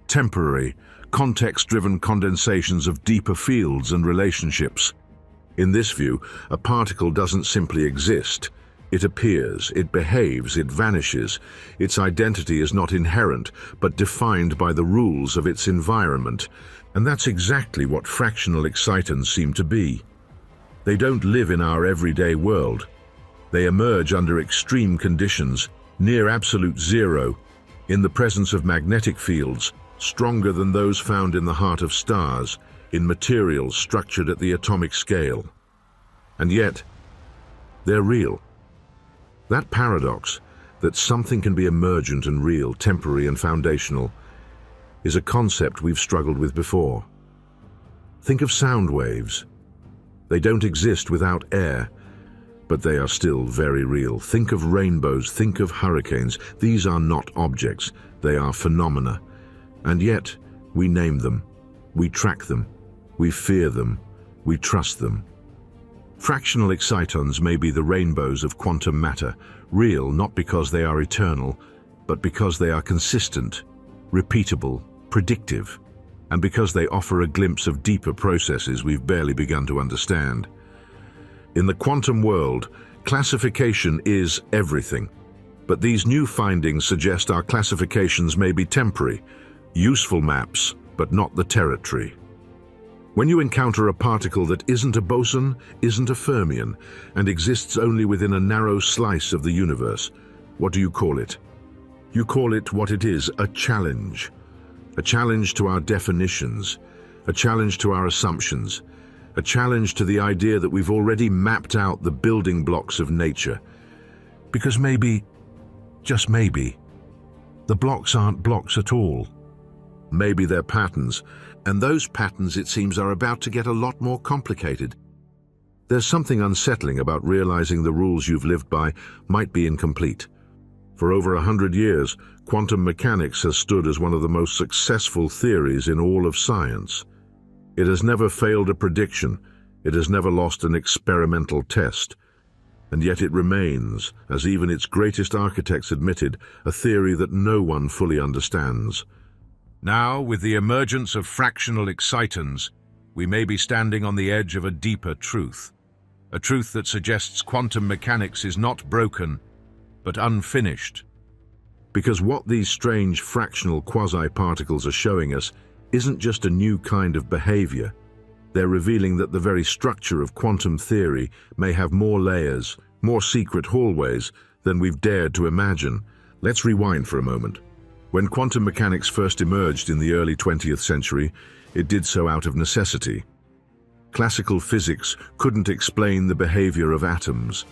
temporary, context-driven condensations of deeper fields and relationships. In this view, a particle doesn't simply exist. It appears, it behaves, it vanishes. Its identity is not inherent, but defined by the rules of its environment. And that's exactly what fractional excitons seem to be. They don't live in our everyday world. They emerge under extreme conditions, near absolute zero, in the presence of magnetic fields, stronger than those found in the heart of stars, in materials structured at the atomic scale. And yet, they're real. That paradox, that something can be emergent and real, temporary and foundational, is a concept we've struggled with before. Think of sound waves. They don't exist without air, but they are still very real. Think of rainbows, think of hurricanes. These are not objects, they are phenomena. And yet, we name them, we track them, we fear them, we trust them. Fractional excitons may be the rainbows of quantum matter, real not because they are eternal, but because they are consistent, repeatable, predictive, and because they offer a glimpse of deeper processes we've barely begun to understand. In the quantum world, classification is everything, but these new findings suggest our classifications may be temporary, useful maps, but not the territory. When you encounter a particle that isn't a boson, isn't a fermion, and exists only within a narrow slice of the universe, what do you call it? You call it what it is, a challenge. A challenge to our definitions, a challenge to our assumptions, a challenge to the idea that we've already mapped out the building blocks of nature. Because maybe, just maybe, the blocks aren't blocks at all. Maybe they're patterns, and those patterns, it seems, are about to get a lot more complicated. There's something unsettling about realizing the rules you've lived by might be incomplete. For over 100 years, quantum mechanics has stood as one of the most successful theories in all of science. It has never failed a prediction, it has never lost an experimental test, and yet it remains, as even its greatest architects admitted, a theory that no one fully understands. Now, with the emergence of fractional excitons, we may be standing on the edge of a deeper truth. A truth that suggests quantum mechanics is not broken, but unfinished. Because what these strange fractional quasi-particles are showing us isn't just a new kind of behavior. They're revealing that the very structure of quantum theory may have more layers, more secret hallways than we've dared to imagine. Let's rewind for a moment. When quantum mechanics first emerged in the early 20th century, it did so out of necessity. Classical physics couldn't explain the behavior of atoms.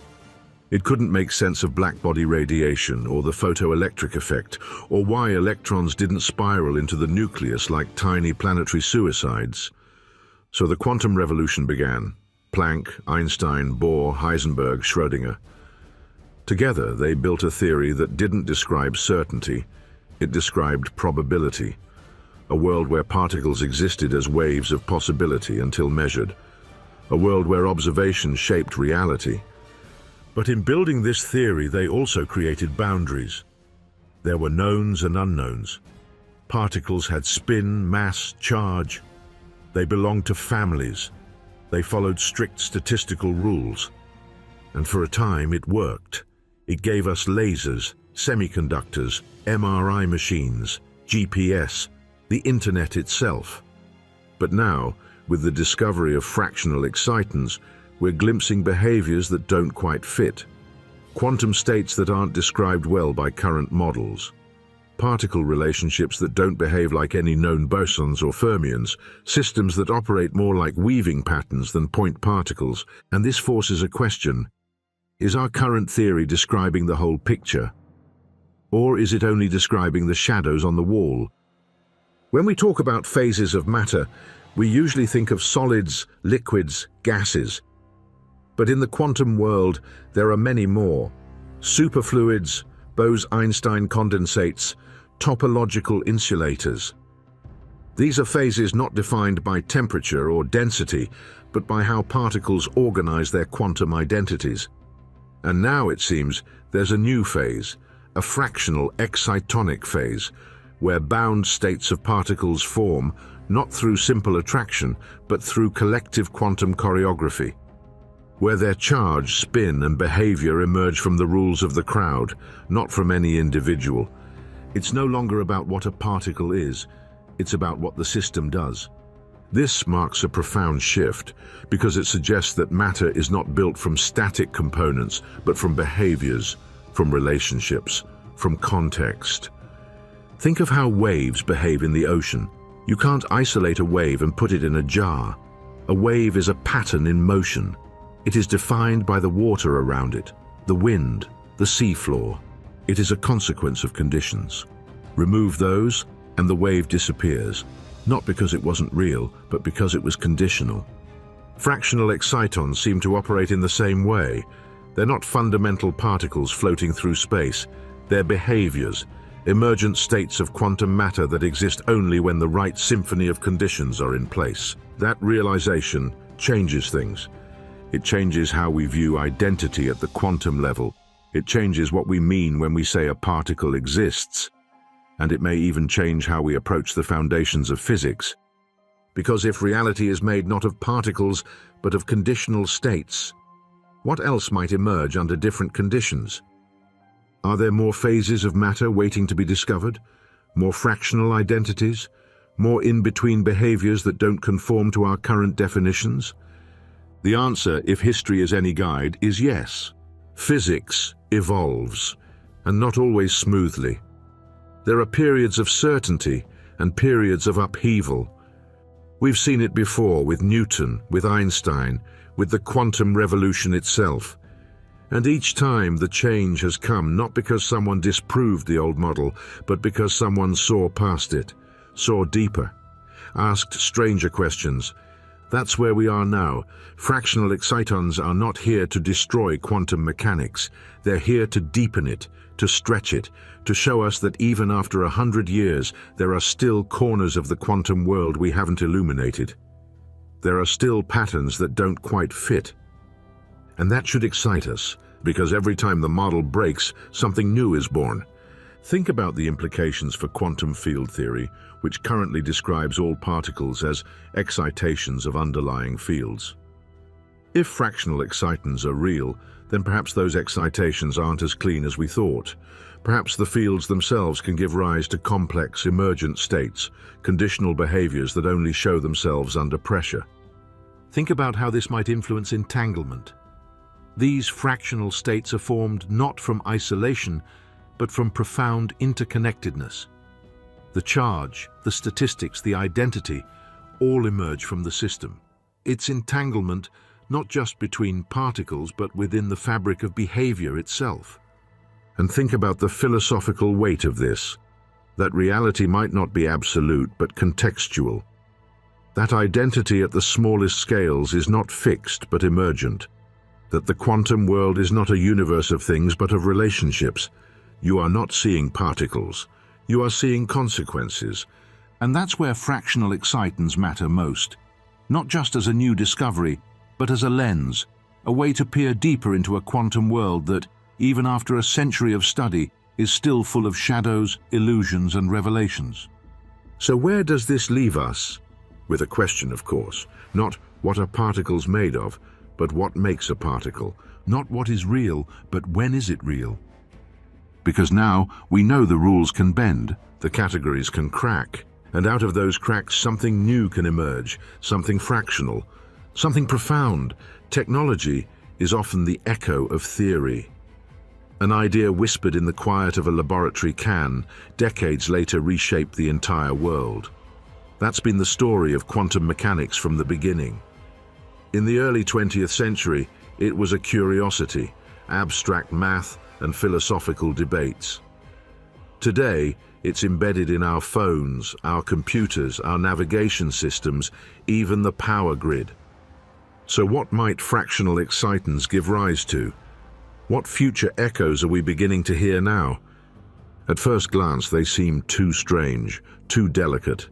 It couldn't make sense of blackbody radiation or the photoelectric effect, or why electrons didn't spiral into the nucleus like tiny planetary suicides. So the quantum revolution began. Planck, Einstein, Bohr, Heisenberg, Schrödinger. Together, they built a theory that didn't describe certainty. It described probability, a world where particles existed as waves of possibility until measured, a world where observation shaped reality. But in building this theory, they also created boundaries. There were knowns and unknowns. Particles had spin, mass, charge. They belonged to families. They followed strict statistical rules. And for a time, it worked. It gave us lasers, semiconductors, MRI machines, GPS, the internet itself. But now, with the discovery of fractional excitons, we're glimpsing behaviors that don't quite fit. Quantum states that aren't described well by current models. Particle relationships that don't behave like any known bosons or fermions, systems that operate more like weaving patterns than point particles, and this forces a question. Is our current theory describing the whole picture? Or is it only describing the shadows on the wall? When we talk about phases of matter, we usually think of solids, liquids, gases. But in the quantum world, there are many more. Superfluids, Bose-Einstein condensates, topological insulators. These are phases not defined by temperature or density, but by how particles organize their quantum identities. And now, it seems, there's a new phase, a fractional excitonic phase, where bound states of particles form, not through simple attraction, but through collective quantum choreography, where their charge, spin, and behavior emerge from the rules of the crowd, not from any individual. It's no longer about what a particle is, it's about what the system does. This marks a profound shift, because it suggests that matter is not built from static components, but from behaviors, from relationships, from context. Think of how waves behave in the ocean. You can't isolate a wave and put it in a jar. A wave is a pattern in motion. It is defined by the water around it, the wind, the seafloor. It is a consequence of conditions. Remove those, and the wave disappears, not because it wasn't real, but because it was conditional. Fractional excitons seem to operate in the same way. They're not fundamental particles floating through space. They're behaviors, emergent states of quantum matter that exist only when the right symphony of conditions are in place. That realization changes things. It changes how we view identity at the quantum level. It changes what we mean when we say a particle exists. And it may even change how we approach the foundations of physics. Because if reality is made not of particles, but of conditional states, what else might emerge under different conditions? Are there more phases of matter waiting to be discovered? More fractional identities? More in-between behaviors that don't conform to our current definitions? The answer, if history is any guide, is yes. Physics evolves, and not always smoothly. There are periods of certainty and periods of upheaval. We've seen it before with Newton, with Einstein, with the quantum revolution itself. And each time the change has come not because someone disproved the old model, but because someone saw past it, saw deeper, asked stranger questions. That's where we are now. Fractional excitons are not here to destroy quantum mechanics. They're here to deepen it, to stretch it, to show us that even after 100 years, there are still corners of the quantum world we haven't illuminated. There are still patterns that don't quite fit. And that should excite us, because every time the model breaks, something new is born. Think about the implications for quantum field theory, which currently describes all particles as excitations of underlying fields. If fractional excitons are real, then perhaps those excitations aren't as clean as we thought. Perhaps the fields themselves can give rise to complex emergent states, conditional behaviors that only show themselves under pressure. Think about how this might influence entanglement. These fractional states are formed not from isolation, but from profound interconnectedness. The charge, the statistics, the identity, all emerge from the system. It's entanglement not just between particles, but within the fabric of behavior itself. And think about the philosophical weight of this, that reality might not be absolute, but contextual. That identity at the smallest scales is not fixed, but emergent. That the quantum world is not a universe of things, but of relationships. You are not seeing particles. You are seeing consequences. And that's where fractional excitons matter most. Not just as a new discovery, but as a lens, a way to peer deeper into a quantum world that, even after a century of study, is still full of shadows, illusions, and revelations. So where does this leave us? With a question, of course. Not what are particles made of, but what makes a particle. Not what is real, but when is it real? Because now we know the rules can bend, the categories can crack, and out of those cracks something new can emerge, something fractional, something profound. Technology is often the echo of theory. An idea whispered in the quiet of a laboratory can, decades later, reshape the entire world. That's been the story of quantum mechanics from the beginning. In the early 20th century, it was a curiosity, abstract math and philosophical debates. Today, it's embedded in our phones, our computers, our navigation systems, even the power grid. So what might fractional excitons give rise to? What future echoes are we beginning to hear now? At first glance, they seem too strange, too delicate.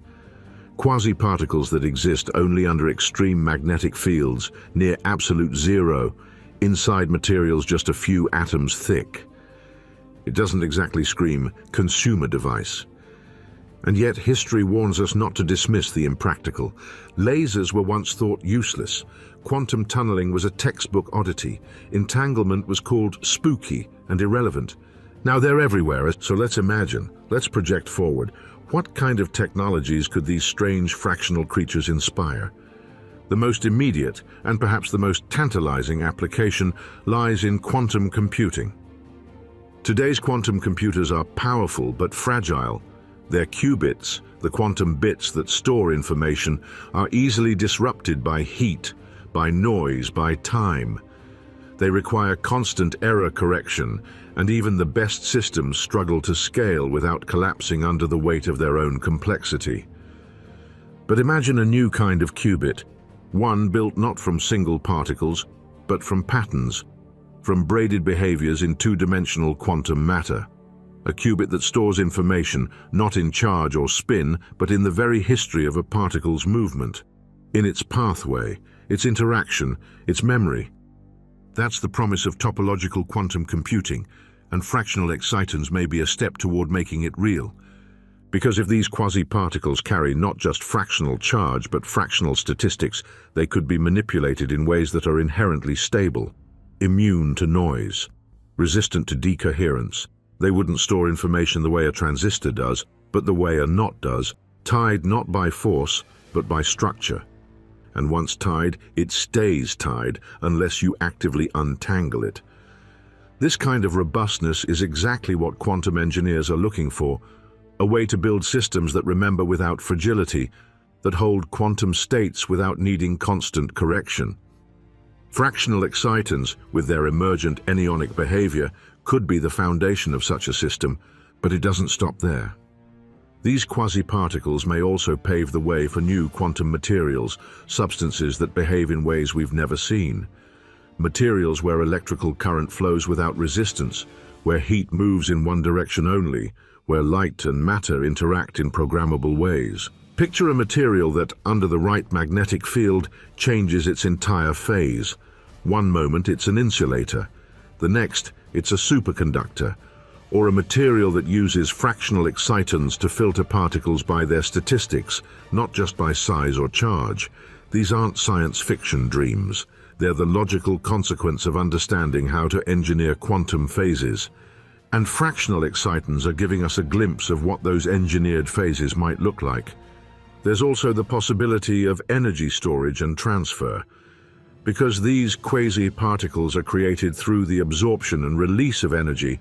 quasi-particles that exist only under extreme magnetic fields, near absolute zero, inside materials just a few atoms thick. It doesn't exactly scream consumer device. And yet history warns us not to dismiss the impractical. Lasers were once thought useless. Quantum tunneling was a textbook oddity. Entanglement was called spooky and irrelevant. Now they're everywhere, so let's project forward. What kind of technologies could these strange fractional creatures inspire? The most immediate, and perhaps the most tantalizing application, lies in quantum computing. Today's quantum computers are powerful but fragile. Their qubits, the quantum bits that store information, are easily disrupted by heat, by noise, by time. They require constant error correction, and even the best systems struggle to scale without collapsing under the weight of their own complexity. But imagine a new kind of qubit, one built not from single particles, but from patterns, from braided behaviors in two-dimensional quantum matter. A qubit that stores information not in charge or spin, but in the very history of a particle's movement, in its pathway, its interaction, its memory. That's the promise of topological quantum computing, and fractional excitons may be a step toward making it real. Because if these quasi-particles carry not just fractional charge, but fractional statistics, they could be manipulated in ways that are inherently stable, immune to noise, resistant to decoherence. They wouldn't store information the way a transistor does, but the way a knot does, tied not by force, but by structure. And once tied, it stays tied unless you actively untangle it. This kind of robustness is exactly what quantum engineers are looking for, a way to build systems that remember without fragility, that hold quantum states without needing constant correction. Fractional excitons, with their emergent anyonic behavior, could be the foundation of such a system, but it doesn't stop there. These quasi-particles may also pave the way for new quantum materials, substances that behave in ways we've never seen. Materials where electrical current flows without resistance, where heat moves in one direction only, where light and matter interact in programmable ways. Picture a material that, under the right magnetic field, changes its entire phase. One moment it's an insulator, the next it's a superconductor, or a material that uses fractional excitons to filter particles by their statistics, not just by size or charge. These aren't science fiction dreams. They're the logical consequence of understanding how to engineer quantum phases. And fractional excitons are giving us a glimpse of what those engineered phases might look like. There's also the possibility of energy storage and transfer. Because these quasi-particles are created through the absorption and release of energy,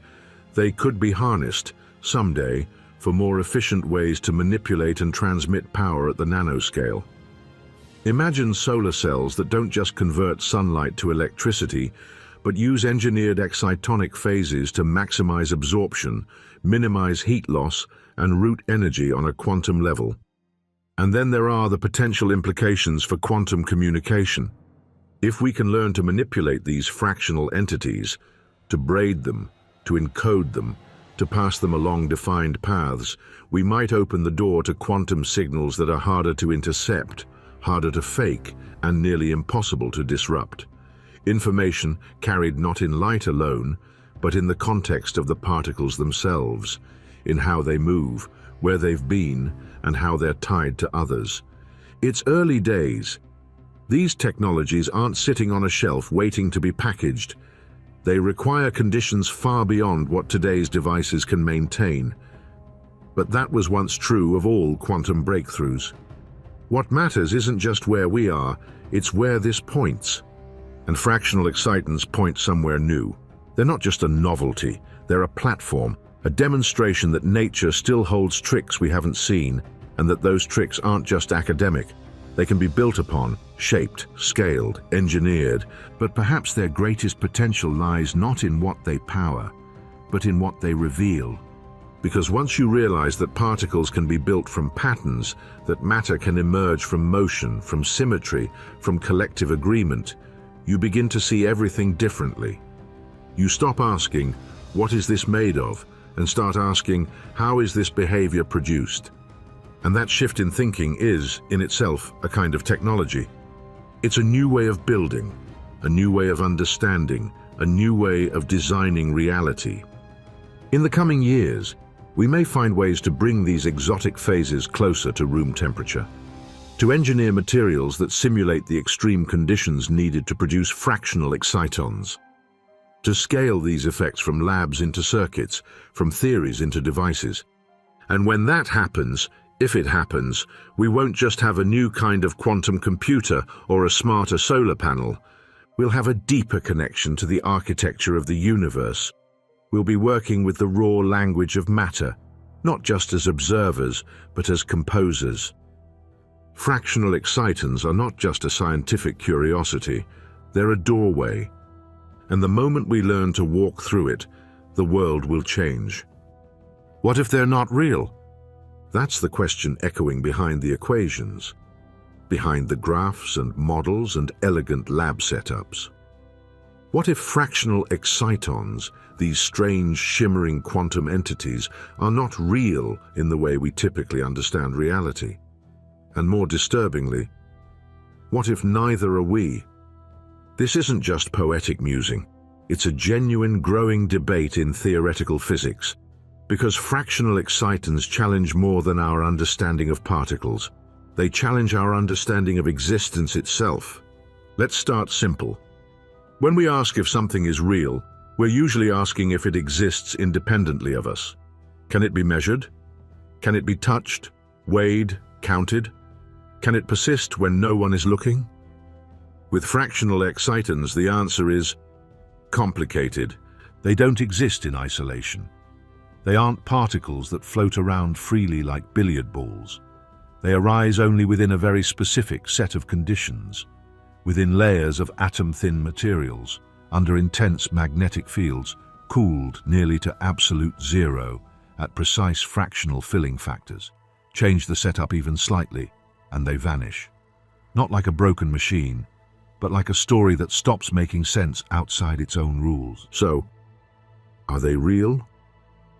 they could be harnessed, someday, for more efficient ways to manipulate and transmit power at the nanoscale. Imagine solar cells that don't just convert sunlight to electricity, but use engineered excitonic phases to maximize absorption, minimize heat loss, and route energy on a quantum level. And then there are the potential implications for quantum communication. If we can learn to manipulate these fractional entities, to braid them, to encode them, to pass them along defined paths, we might open the door to quantum signals that are harder to intercept, harder to fake, and nearly impossible to disrupt. Information carried not in light alone, but in the context of the particles themselves, in how they move, where they've been, and how they're tied to others. It's early days. These technologies aren't sitting on a shelf waiting to be packaged. They require conditions far beyond what today's devices can maintain. But that was once true of all quantum breakthroughs. What matters isn't just where we are, it's where this points. And fractional excitons point somewhere new. They're not just a novelty, they're a platform, a demonstration that nature still holds tricks we haven't seen, and that those tricks aren't just academic. They can be built upon, shaped, scaled, engineered, but perhaps their greatest potential lies not in what they power, but in what they reveal. Because once you realize that particles can be built from patterns, that matter can emerge from motion, from symmetry, from collective agreement, you begin to see everything differently. You stop asking, what is this made of? And start asking, how is this behavior produced? And that shift in thinking is, in itself, a kind of technology. It's a new way of building, a new way of understanding, a new way of designing reality. In the coming years, we may find ways to bring these exotic phases closer to room temperature, to engineer materials that simulate the extreme conditions needed to produce fractional excitons, to scale these effects from labs into circuits, from theories into devices. And when that happens, if it happens, we won't just have a new kind of quantum computer or a smarter solar panel. We'll have a deeper connection to the architecture of the universe. We'll be working with the raw language of matter, not just as observers, but as composers. Fractional excitons are not just a scientific curiosity, they're a doorway. And the moment we learn to walk through it, the world will change. What if they're not real? That's the question echoing behind the equations, behind the graphs and models and elegant lab setups. What if fractional excitons, these strange shimmering quantum entities, are not real in the way we typically understand reality? And more disturbingly, what if neither are we? This isn't just poetic musing. It's a genuine growing debate in theoretical physics, because fractional excitons challenge more than our understanding of particles. They challenge our understanding of existence itself. Let's start simple. When we ask if something is real, we're usually asking if it exists independently of us. Can it be measured? Can it be touched, weighed, counted? Can it persist when no one is looking? With fractional excitons, the answer is complicated. They don't exist in isolation. They aren't particles that float around freely like billiard balls. They arise only within a very specific set of conditions, within layers of atom-thin materials, under intense magnetic fields, cooled nearly to absolute zero at precise fractional filling factors. Change the setup even slightly, and they vanish. Not like a broken machine, but like a story that stops making sense outside its own rules. So, are they real?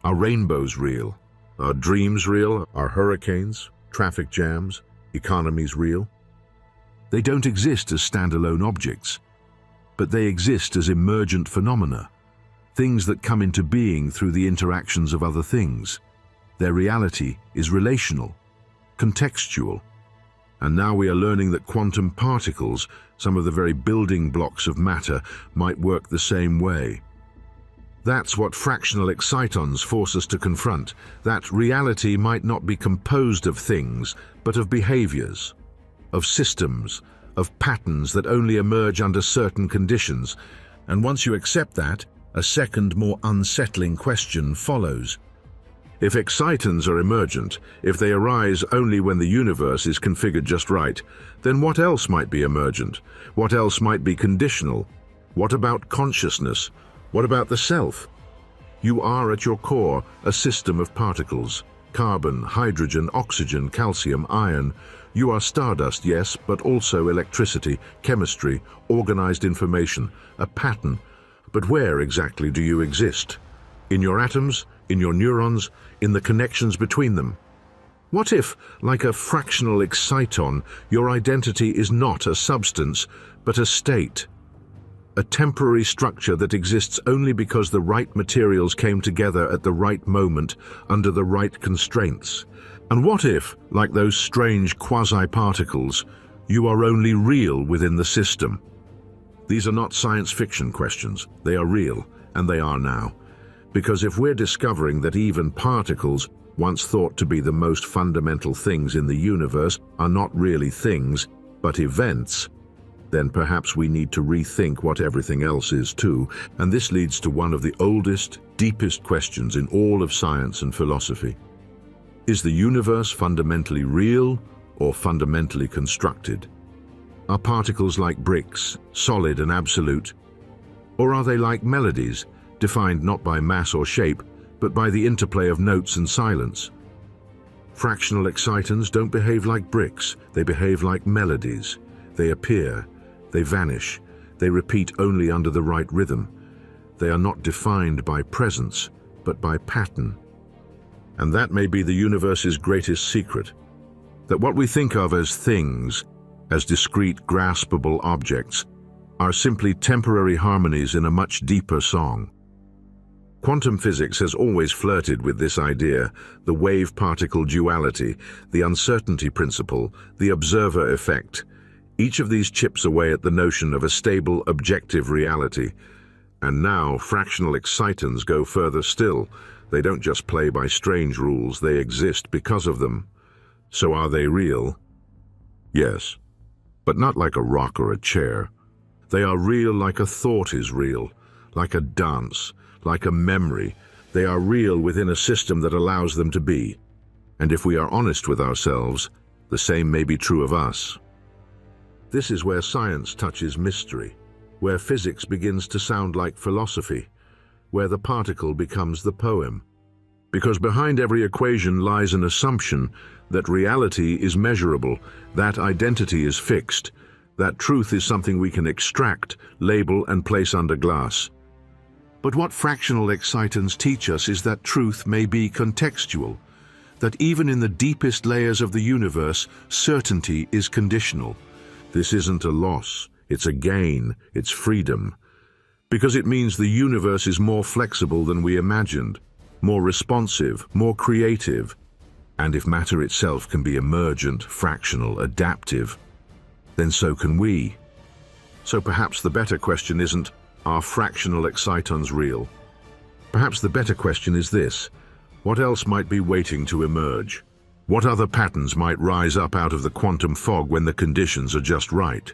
Are rainbows real? Are dreams real? Are hurricanes, traffic jams, economies real? They don't exist as standalone objects, but they exist as emergent phenomena, things that come into being through the interactions of other things. Their reality is relational, contextual. And now we are learning that quantum particles, some of the very building blocks of matter, might work the same way. That's what fractional excitons force us to confront, that reality might not be composed of things, but of behaviors, of systems, of patterns that only emerge under certain conditions. And once you accept that, a second, more unsettling question follows. If excitons are emergent, if they arise only when the universe is configured just right, then what else might be emergent? What else might be conditional? What about consciousness? What about the self? You are at your core a system of particles. Carbon, hydrogen, oxygen, calcium, iron. You are stardust, yes, but also electricity, chemistry, organized information, a pattern. But where exactly do you exist? In your atoms? In your neurons? In the connections between them? What if, like a fractional exciton, your identity is not a substance, but a state? A temporary structure that exists only because the right materials came together at the right moment, under the right constraints. And what if, like those strange quasi-particles, you are only real within the system? These are not science fiction questions. They are real, and they are now. Because if we're discovering that even particles, once thought to be the most fundamental things in the universe, are not really things, but events, then perhaps we need to rethink what everything else is too. And this leads to one of the oldest, deepest questions in all of science and philosophy. Is the universe fundamentally real or fundamentally constructed? Are particles like bricks, solid and absolute? Or are they like melodies, defined not by mass or shape, but by the interplay of notes and silence? Fractional excitons don't behave like bricks, they behave like melodies. They appear, they vanish, they repeat only under the right rhythm. They are not defined by presence, but by pattern. And that may be the universe's greatest secret. that what we think of as things, as discrete, graspable objects, are simply temporary harmonies in a much deeper song. Quantum physics has always flirted with this idea, the wave-particle duality, the uncertainty principle, the observer effect. Each of these chips away at the notion of a stable, objective reality. And now fractional excitons go further still. They don't just play by strange rules, they exist because of them. So are they real? Yes, but not like a rock or a chair. They are real like a thought is real, like a dance, like a memory. They are real within a system that allows them to be. And if we are honest with ourselves, the same may be true of us. This is where science touches mystery, where physics begins to sound like philosophy, where the particle becomes the poem. Because behind every equation lies an assumption that reality is measurable, that identity is fixed, that truth is something we can extract, label, and place under glass. But what fractional excitons teach us is that truth may be contextual, that even in the deepest layers of the universe, certainty is conditional. This isn't a loss, it's a gain, it's freedom. Because it means the universe is more flexible than we imagined, more responsive, more creative. And if matter itself can be emergent, fractional, adaptive, then so can we. So perhaps the better question isn't, are fractional excitons real? Perhaps the better question is this: what else might be waiting to emerge? What other patterns might rise up out of the quantum fog when the conditions are just right?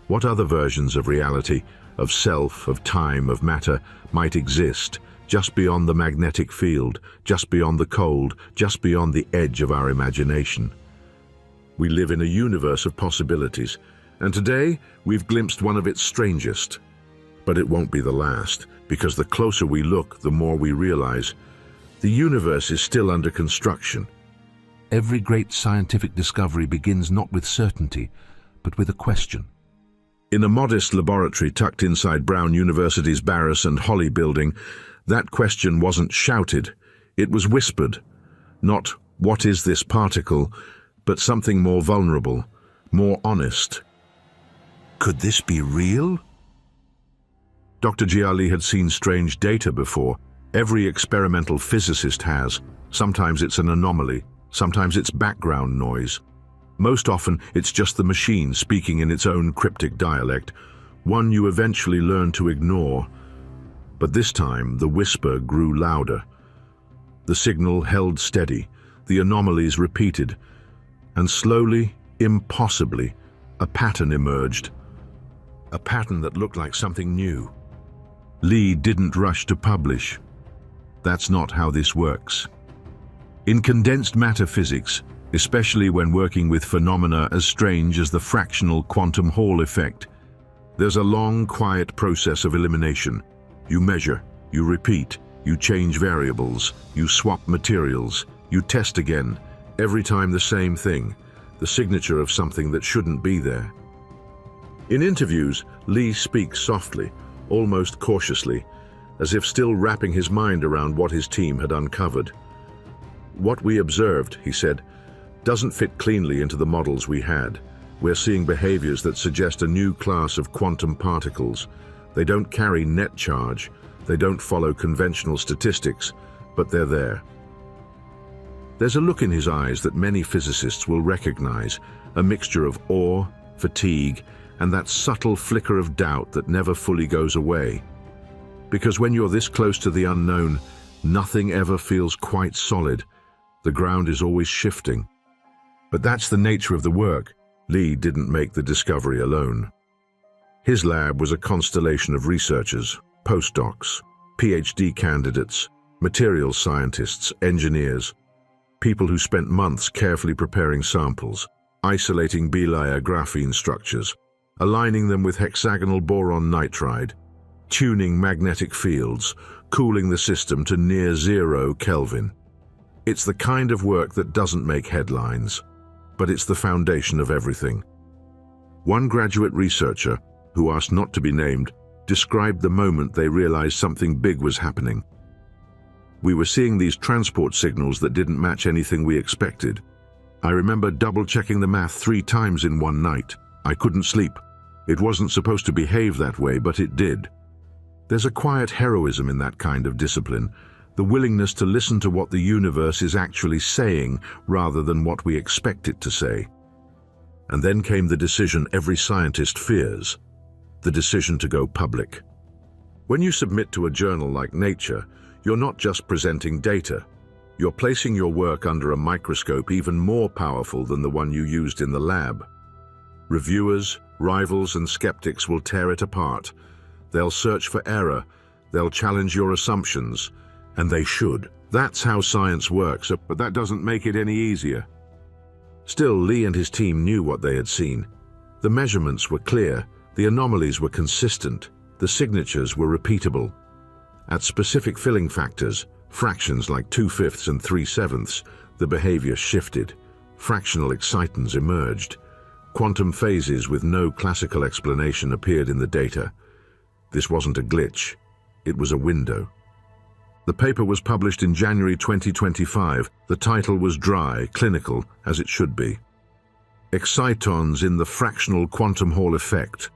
What other versions of reality, of self, of time, of matter, might exist just beyond the magnetic field, just beyond the cold, just beyond the edge of our imagination? We live in a universe of possibilities, and today we've glimpsed one of its strangest. But it won't be the last, because the closer we look, the more we realize the universe is still under construction. Every great scientific discovery begins not with certainty, but with a question. In a modest laboratory tucked inside Brown University's Barras and Holly building, that question wasn't shouted, it was whispered. Not, what is this particle, but something more vulnerable, more honest. Could this be real? Dr. Gialli had seen strange data before. Every experimental physicist has. Sometimes it's an anomaly, sometimes it's background noise. Most often, it's just the machine speaking in its own cryptic dialect, one you eventually learn to ignore. But this time, the whisper grew louder. The signal held steady, the anomalies repeated, and slowly, impossibly, a pattern emerged. A pattern that looked like something new. Lee didn't rush to publish. That's not how this works. In condensed matter physics, especially when working with phenomena as strange as the fractional quantum Hall effect, there's a long, quiet process of elimination. You measure, you repeat, you change variables, you swap materials, you test again, every time the same thing, the signature of something that shouldn't be there. In interviews, Lee speaks softly, almost cautiously, as if still wrapping his mind around what his team had uncovered. What we observed, he said, doesn't fit cleanly into the models we had. We're seeing behaviors that suggest a new class of quantum particles. They don't carry net charge, they don't follow conventional statistics, but they're there. There's a look in his eyes that many physicists will recognize, a mixture of awe, fatigue, and that subtle flicker of doubt that never fully goes away. Because when you're this close to the unknown, nothing ever feels quite solid. The ground is always shifting. But that's the nature of the work. Lee didn't make the discovery alone. His lab was a constellation of researchers, postdocs, PhD candidates, materials scientists, engineers, people who spent months carefully preparing samples, isolating B-layer graphene structures, aligning them with hexagonal boron nitride, tuning magnetic fields, cooling the system to near 0 Kelvin. It's the kind of work that doesn't make headlines, but it's the foundation of everything. One graduate researcher, who asked not to be named, described the moment they realized something big was happening. We were seeing these transport signals that didn't match anything we expected. I remember double-checking the math 3 times in one night. I couldn't sleep. It wasn't supposed to behave that way, but it did. There's a quiet heroism in that kind of discipline, the willingness to listen to what the universe is actually saying rather than what we expect it to say. And then came the decision every scientist fears, the decision to go public. When you submit to a journal like Nature, you're not just presenting data. You're placing your work under a microscope even more powerful than the one you used in the lab. Reviewers, rivals, and skeptics will tear it apart. They'll search for error, they'll challenge your assumptions, and they should. That's how science works, but that doesn't make it any easier. Still, Lee and his team knew what they had seen. The measurements were clear, the anomalies were consistent, the signatures were repeatable. At specific filling factors, fractions like 2/5 and 3/7, the behavior shifted. Fractional excitons emerged. Quantum phases with no classical explanation appeared in the data. This wasn't a glitch, it was a window. The paper was published in January 2025. The title was dry, clinical, as it should be. Excitons in the fractional quantum Hall effect.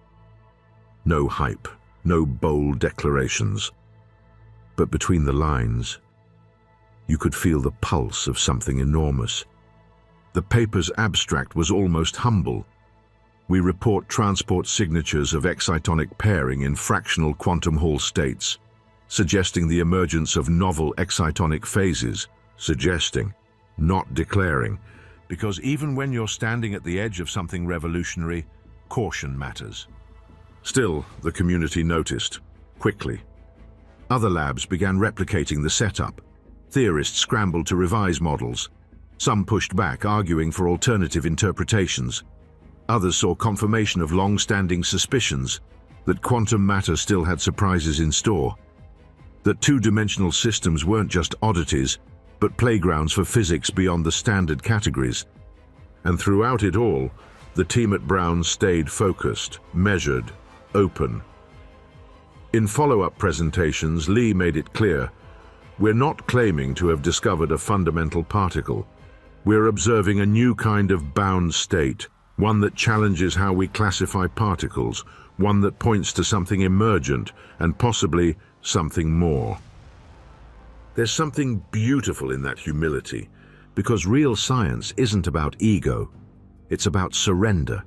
No hype, no bold declarations. But between the lines, you could feel the pulse of something enormous. The paper's abstract was almost humble. We report transport signatures of excitonic pairing in fractional quantum Hall states, suggesting the emergence of novel excitonic phases, suggesting, not declaring, because even when you're standing at the edge of something revolutionary, caution matters. Still, the community noticed, quickly. Other labs began replicating the setup. Theorists scrambled to revise models. Some pushed back, arguing for alternative interpretations. Others saw confirmation of long-standing suspicions that quantum matter still had surprises in store, that two-dimensional systems weren't just oddities, but playgrounds for physics beyond the standard categories. And throughout it all, the team at Brown stayed focused, measured, open. In follow-up presentations, Lee made it clear, we're not claiming to have discovered a fundamental particle. We're observing a new kind of bound state, one that challenges how we classify particles, one that points to something emergent and possibly something more. There's something beautiful in that humility, because real science isn't about ego. It's about surrender.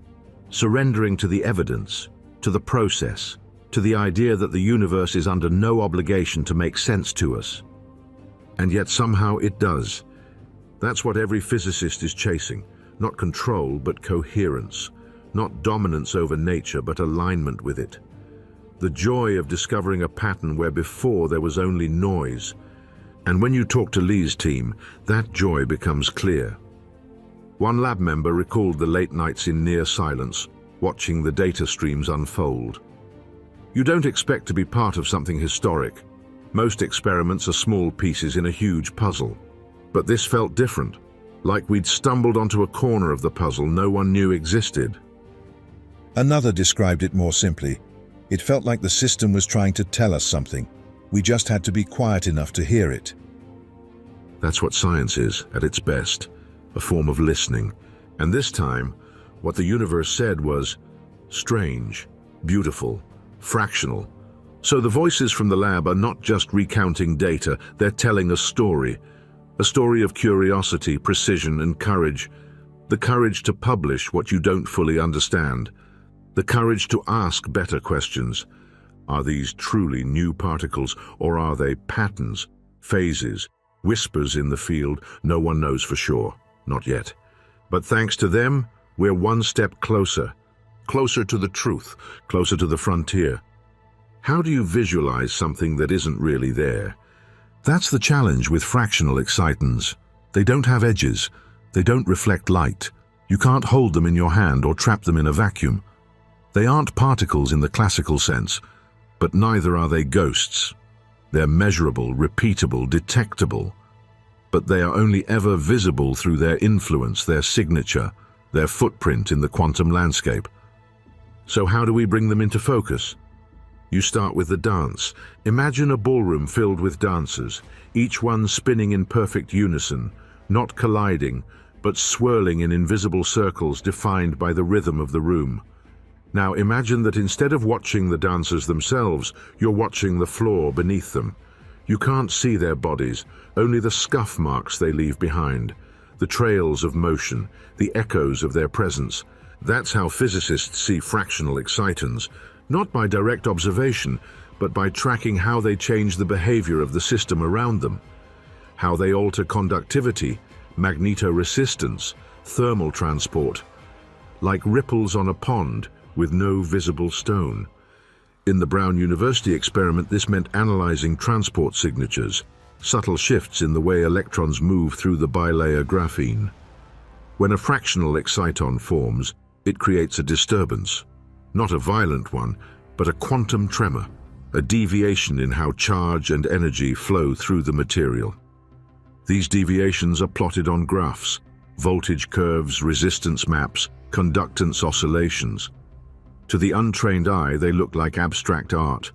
Surrendering to the evidence, to the process, to the idea that the universe is under no obligation to make sense to us. And yet somehow it does. That's what every physicist is chasing, not control but coherence, not dominance over nature but alignment with it. The joy of discovering a pattern where before there was only noise. And when you talk to Lee's team, that joy becomes clear. One lab member recalled the late nights in near silence, watching the data streams unfold. You don't expect to be part of something historic. Most experiments are small pieces in a huge puzzle. But this felt different, like we'd stumbled onto a corner of the puzzle no one knew existed. Another described it more simply. It felt like the system was trying to tell us something. We just had to be quiet enough to hear it. That's what science is, at its best, a form of listening. And this time, what the universe said was strange, beautiful, fractional. So the voices from the lab are not just recounting data, they're telling a story of curiosity, precision, and courage. The courage to publish what you don't fully understand. The courage to ask better questions. Are these truly new particles, or are they patterns, phases, whispers in the field? No one knows for sure, not yet. But thanks to them, we're one step closer. Closer to the truth, closer to the frontier. How do you visualize something that isn't really there? That's the challenge with fractional excitons. They don't have edges. They don't reflect light. You can't hold them in your hand or trap them in a vacuum. They aren't particles in the classical sense, but neither are they ghosts. They're measurable, repeatable, detectable. But they are only ever visible through their influence, their signature, their footprint in the quantum landscape. So how do we bring them into focus? You start with the dance. Imagine a ballroom filled with dancers, each one spinning in perfect unison, not colliding, but swirling in invisible circles defined by the rhythm of the room. Now imagine that instead of watching the dancers themselves, you're watching the floor beneath them. You can't see their bodies, only the scuff marks they leave behind, the trails of motion, the echoes of their presence. That's how physicists see fractional excitons, not by direct observation, but by tracking how they change the behavior of the system around them, how they alter conductivity, magnetoresistance, thermal transport, like ripples on a pond with no visible stone. In the Brown University experiment, this meant analyzing transport signatures, subtle shifts in the way electrons move through the bilayer graphene. When a fractional exciton forms, it creates a disturbance, not a violent one, but a quantum tremor, a deviation in how charge and energy flow through the material. These deviations are plotted on graphs, voltage curves, resistance maps, conductance oscillations. To the untrained eye, they look like abstract art.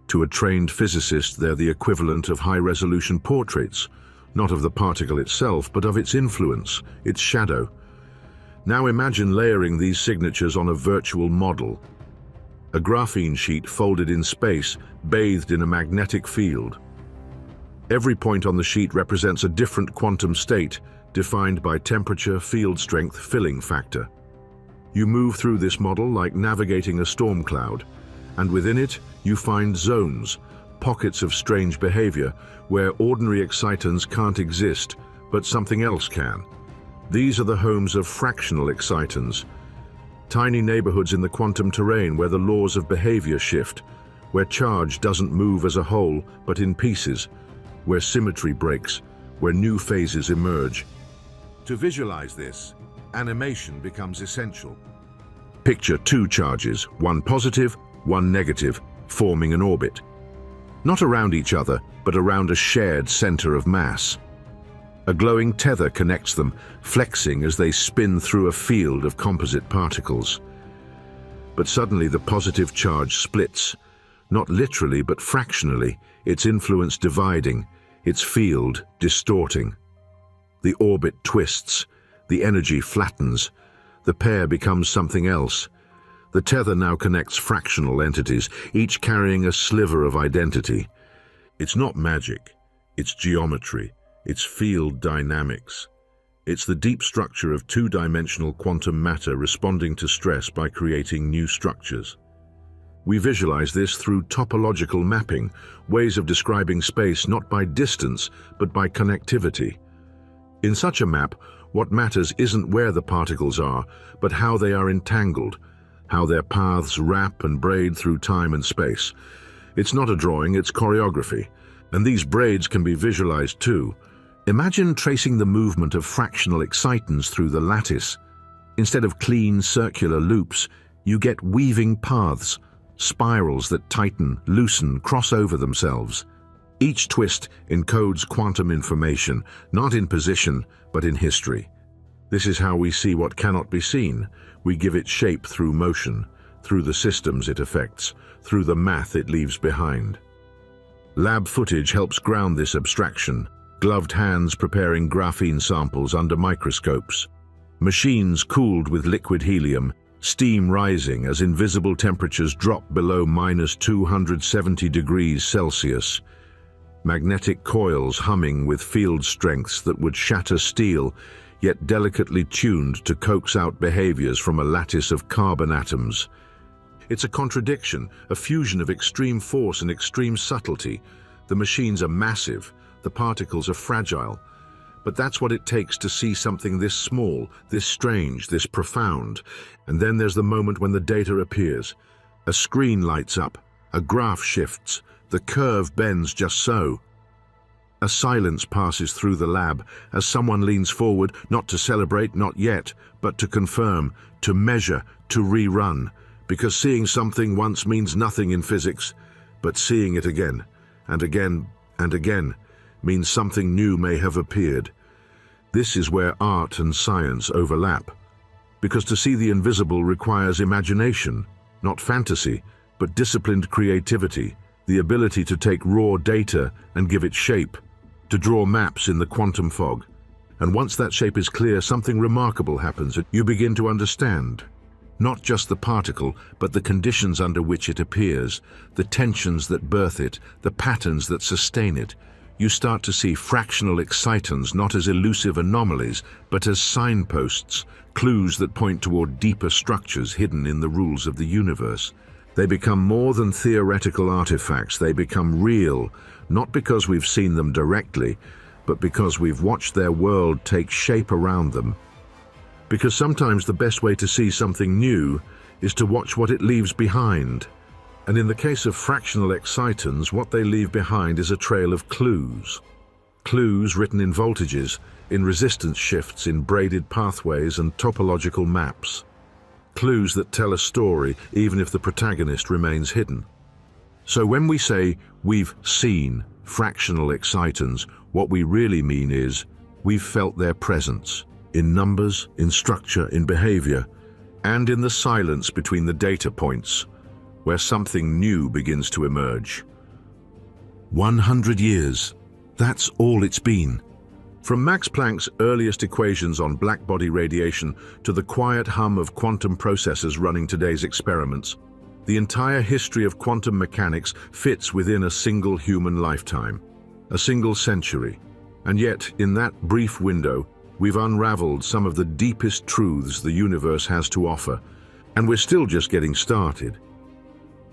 To a trained physicist, they're the equivalent of high-resolution portraits, not of the particle itself, but of its influence, its shadow. Now imagine layering these signatures on a virtual model, a graphene sheet folded in space, bathed in a magnetic field. Every point on the sheet represents a different quantum state, defined by temperature, field strength, filling factor. You move through this model like navigating a storm cloud, and within it you find zones, pockets of strange behavior, where ordinary excitons can't exist, but something else can. These are the homes of fractional excitons, tiny neighborhoods in the quantum terrain where the laws of behavior shift, where charge doesn't move as a whole, but in pieces, where symmetry breaks, where new phases emerge. To visualize this, animation becomes essential. Picture two charges, one positive, one negative, forming an orbit. Not around each other, but around a shared center of mass. A glowing tether connects them, flexing as they spin through a field of composite particles. But suddenly the positive charge splits, not literally but fractionally, its influence dividing, its field distorting. The orbit twists, the energy flattens, the pair becomes something else. The tether now connects fractional entities, each carrying a sliver of identity. It's not magic, it's geometry, it's field dynamics. It's the deep structure of two-dimensional quantum matter responding to stress by creating new structures. We visualize this through topological mapping, ways of describing space not by distance, but by connectivity. In such a map, what matters isn't where the particles are, but how they are entangled, how their paths wrap and braid through time and space. It's not a drawing, it's choreography, and these braids can be visualized too. Imagine tracing the movement of fractional excitons through the lattice. Instead of clean circular loops, you get weaving paths, spirals that tighten, loosen, cross over themselves. Each twist encodes quantum information, not in position, but in history. This is how we see what cannot be seen. We give it shape through motion, through the systems it affects, through the math it leaves behind. Lab footage helps ground this abstraction. Gloved hands preparing graphene samples under microscopes. Machines cooled with liquid helium, steam rising as invisible temperatures drop below -270 degrees Celsius. Magnetic coils humming with field strengths that would shatter steel, yet delicately tuned to coax out behaviors from a lattice of carbon atoms. It's a contradiction, a fusion of extreme force and extreme subtlety. The machines are massive, the particles are fragile, but that's what it takes to see something this small, this strange, this profound. And then there's the moment when the data appears. A screen lights up, a graph shifts, the curve bends just so. A silence passes through the lab as someone leans forward, not to celebrate, not yet, but to confirm, to measure, to rerun. Because seeing something once means nothing in physics, but seeing it again, and again, and again, means something new may have appeared. This is where art and science overlap. Because to see the invisible requires imagination, not fantasy, but disciplined creativity, the ability to take raw data and give it shape, to draw maps in the quantum fog, And once that shape is clear, something remarkable happens. You begin to understand not just the particle, but the conditions under which it appears, the tensions that birth it, the patterns that sustain it. You start to see fractional excitons not as elusive anomalies, but as signposts, clues that point toward deeper structures hidden in the rules of the universe. They become more than theoretical artifacts. They become real, not because we've seen them directly, but because we've watched their world take shape around them. Because sometimes the best way to see something new is to watch what it leaves behind. And in the case of fractional excitons, what they leave behind is a trail of clues. Clues written in voltages, in resistance shifts, in braided pathways and topological maps. Clues that tell a story, even if the protagonist remains hidden. So when we say we've seen fractional excitons, what we really mean is we've felt their presence. In numbers, in structure, in behavior, and in the silence between the data points, where something new begins to emerge. 100 years, that's all it's been. From Max Planck's earliest equations on blackbody radiation to the quiet hum of quantum processors running today's experiments, the entire history of quantum mechanics fits within a single human lifetime, a single century. And yet, in that brief window, we've unraveled some of the deepest truths the universe has to offer, and we're still just getting started.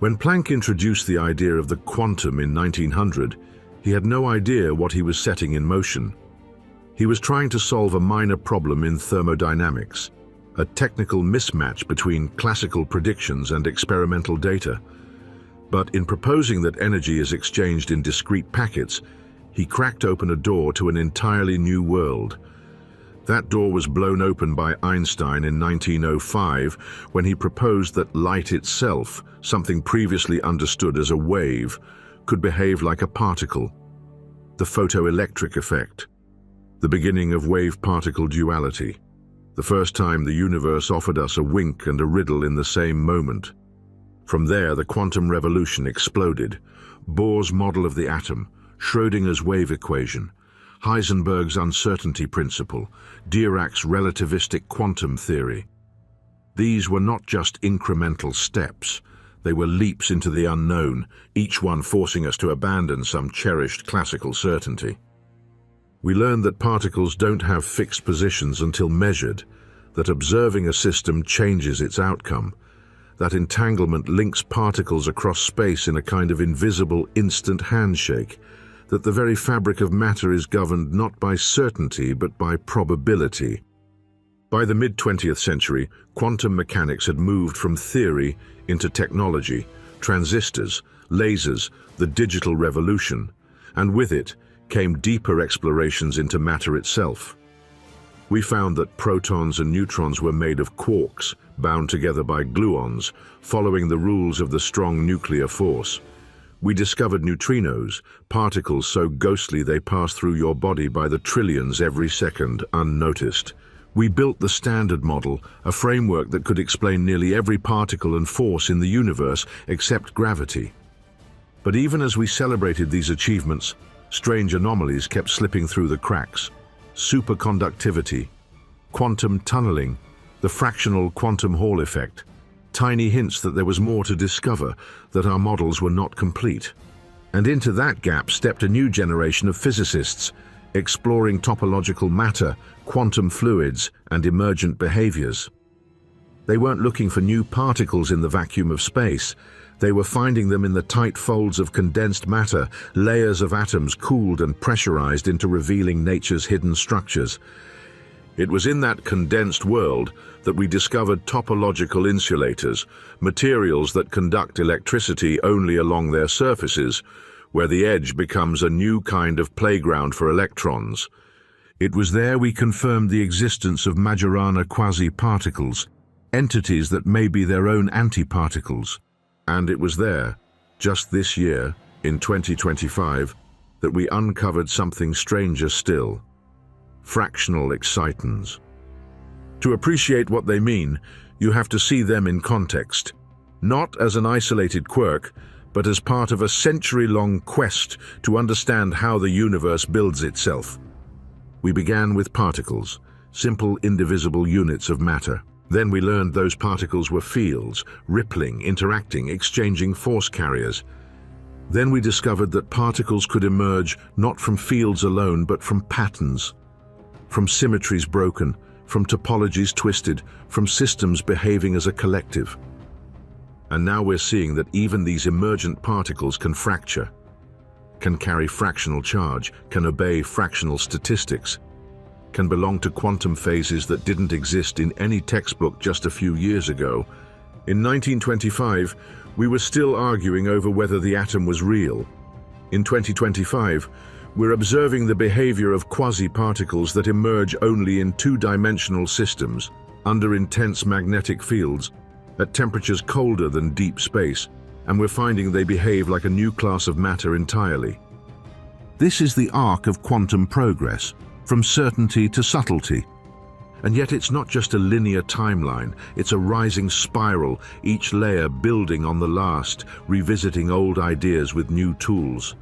When Planck introduced the idea of the quantum in 1900, he had no idea what he was setting in motion. He was trying to solve a minor problem in thermodynamics, a technical mismatch between classical predictions and experimental data. But in proposing that energy is exchanged in discrete packets, he cracked open a door to an entirely new world. That door was blown open by Einstein in 1905 when he proposed that light itself, something previously understood as a wave, could behave like a particle. The photoelectric effect. The beginning of wave-particle duality. The first time the universe offered us a wink and a riddle in the same moment. From there, the quantum revolution exploded. Bohr's model of the atom, Schrödinger's wave equation, Heisenberg's uncertainty principle, Dirac's relativistic quantum theory. These were not just incremental steps. They were leaps into the unknown, each one forcing us to abandon some cherished classical certainty. We learned that particles don't have fixed positions until measured, that observing a system changes its outcome, that entanglement links particles across space in a kind of invisible instant handshake, that the very fabric of matter is governed not by certainty but by probability. By the mid-20th century, quantum mechanics had moved from theory into technology, transistors, lasers, the digital revolution, and with it came deeper explorations into matter itself. We found that protons and neutrons were made of quarks, bound together by gluons, following the rules of the strong nuclear force. We discovered neutrinos, particles so ghostly they pass through your body by the trillions every second, unnoticed. We built the Standard Model, a framework that could explain nearly every particle and force in the universe except gravity. But even as we celebrated these achievements, strange anomalies kept slipping through the cracks. Superconductivity, quantum tunneling, the fractional quantum Hall effect, tiny hints that there was more to discover, that our models were not complete. And into that gap stepped a new generation of physicists, exploring topological matter, quantum fluids, and emergent behaviors. They weren't looking for new particles in the vacuum of space. They were finding them in the tight folds of condensed matter, layers of atoms cooled and pressurized into revealing nature's hidden structures. It was in that condensed world that we discovered topological insulators, materials that conduct electricity only along their surfaces, where the edge becomes a new kind of playground for electrons. It was there we confirmed the existence of Majorana quasi-particles, entities that may be their own antiparticles. And it was there, just this year, in 2025, that we uncovered something stranger still: fractional excitons. To appreciate what they mean, you have to see them in context, not as an isolated quirk, but as part of a century-long quest to understand how the universe builds itself. We began with particles, simple indivisible units of matter. Then we learned those particles were fields, rippling, interacting, exchanging force carriers. Then we discovered that particles could emerge not from fields alone, but from patterns, from symmetries broken, from topologies twisted, from systems behaving as a collective. And now we're seeing that even these emergent particles can fracture, can carry fractional charge, can obey fractional statistics, can belong to quantum phases that didn't exist in any textbook just a few years ago. In 1925, we were still arguing over whether the atom was real. In 2025, we're observing the behavior of quasi-particles that emerge only in two-dimensional systems, under intense magnetic fields, at temperatures colder than deep space, and we're finding they behave like a new class of matter entirely. This is the arc of quantum progress, from certainty to subtlety. And yet it's not just a linear timeline, it's a rising spiral, each layer building on the last, revisiting old ideas with new tools.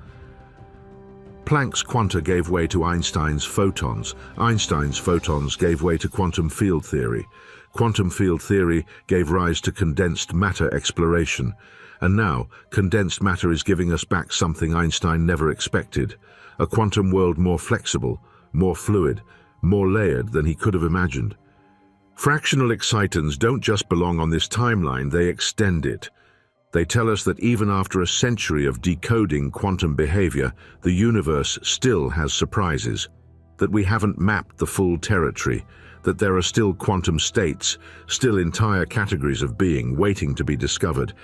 Planck's quanta gave way to Einstein's photons. Einstein's photons gave way to quantum field theory. Quantum field theory gave rise to condensed matter exploration. And now, condensed matter is giving us back something Einstein never expected: a quantum world more flexible, more fluid, more layered than he could have imagined. Fractional excitons don't just belong on this timeline, they extend it. They tell us that even after a century of decoding quantum behavior, the universe still has surprises, that we haven't mapped the full territory, that there are still quantum states, still entire categories of being waiting to be discovered,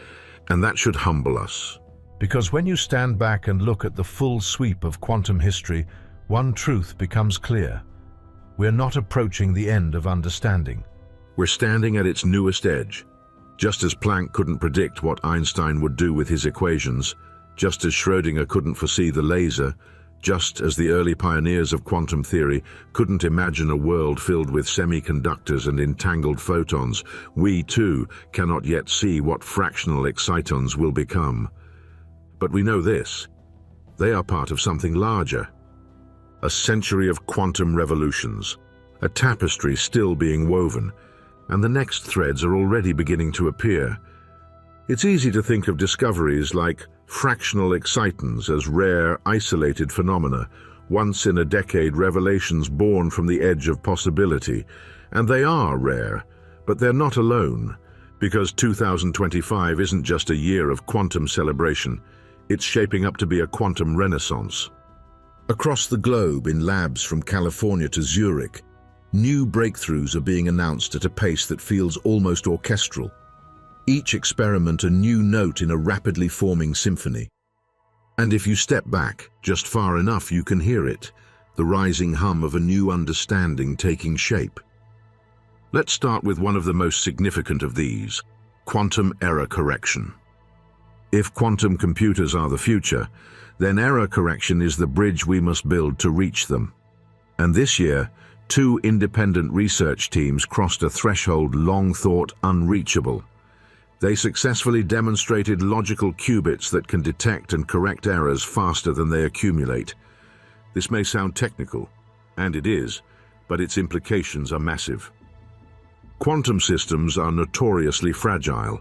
and that should humble us. Because when you stand back and look at the full sweep of quantum history, one truth becomes clear. We're not approaching the end of understanding. We're standing at its newest edge. Just as Planck couldn't predict what Einstein would do with his equations, just as Schrödinger couldn't foresee the laser, just as the early pioneers of quantum theory couldn't imagine a world filled with semiconductors and entangled photons, we too cannot yet see what fractional excitons will become. But we know this: they are part of something larger. A century of quantum revolutions, a tapestry still being woven, and the next threads are already beginning to appear. It's easy to think of discoveries like fractional excitons as rare, isolated phenomena, once-in-a-decade revelations born from the edge of possibility. And they are rare, but they're not alone, because 2025 isn't just a year of quantum celebration, it's shaping up to be a quantum renaissance. Across the globe, in labs from California to Zurich, new breakthroughs are being announced at a pace that feels almost orchestral. Each experiment a new note in a rapidly forming symphony. And if you step back just far enough, you can hear it, the rising hum of a new understanding taking shape. Let's start with one of the most significant of these: quantum error correction. If quantum computers are the future, then error correction is the bridge we must build to reach them. And this year, two independent research teams crossed a threshold long thought unreachable. They successfully demonstrated logical qubits that can detect and correct errors faster than they accumulate. This may sound technical, and it is, but its implications are massive. Quantum systems are notoriously fragile.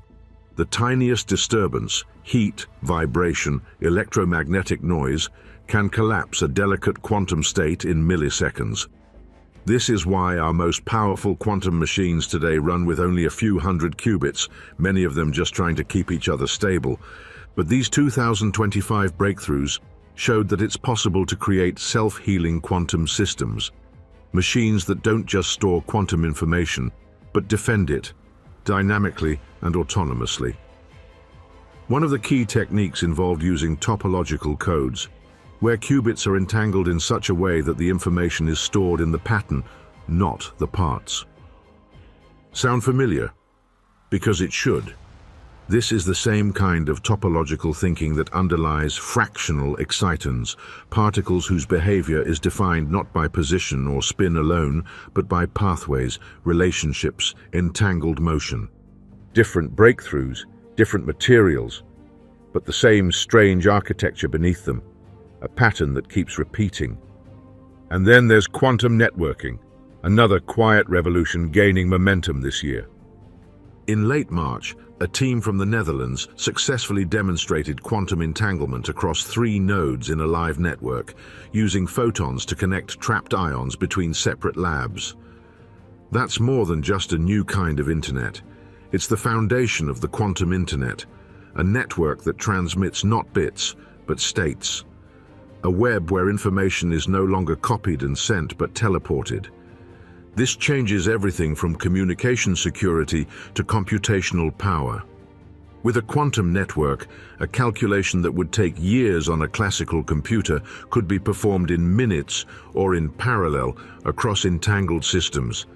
The tiniest disturbance, heat, vibration, electromagnetic noise, can collapse a delicate quantum state in milliseconds. This is why our most powerful quantum machines today run with only a few hundred qubits, many of them just trying to keep each other stable. But these 2025 breakthroughs showed that it's possible to create self-healing quantum systems, machines that don't just store quantum information, but defend it, dynamically and autonomously. One of the key techniques involved using topological codes, where qubits are entangled in such a way that the information is stored in the pattern, not the parts. Sound familiar? Because it should. This is the same kind of topological thinking that underlies fractional excitons, particles whose behavior is defined not by position or spin alone, but by pathways, relationships, entangled motion. Different breakthroughs, different materials, but the same strange architecture beneath them. A pattern that keeps repeating. And then there's quantum networking, another quiet revolution gaining momentum this year. In late March, a team from the Netherlands successfully demonstrated quantum entanglement across 3 nodes in a live network, using photons to connect trapped ions between separate labs. That's more than just a new kind of internet. It's the foundation of the quantum internet, a network that transmits not bits, but states. A web where information is no longer copied and sent, but teleported. This changes everything from communication security to computational power. With a quantum network, a calculation that would take years on a classical computer could be performed in minutes or in parallel across entangled systems.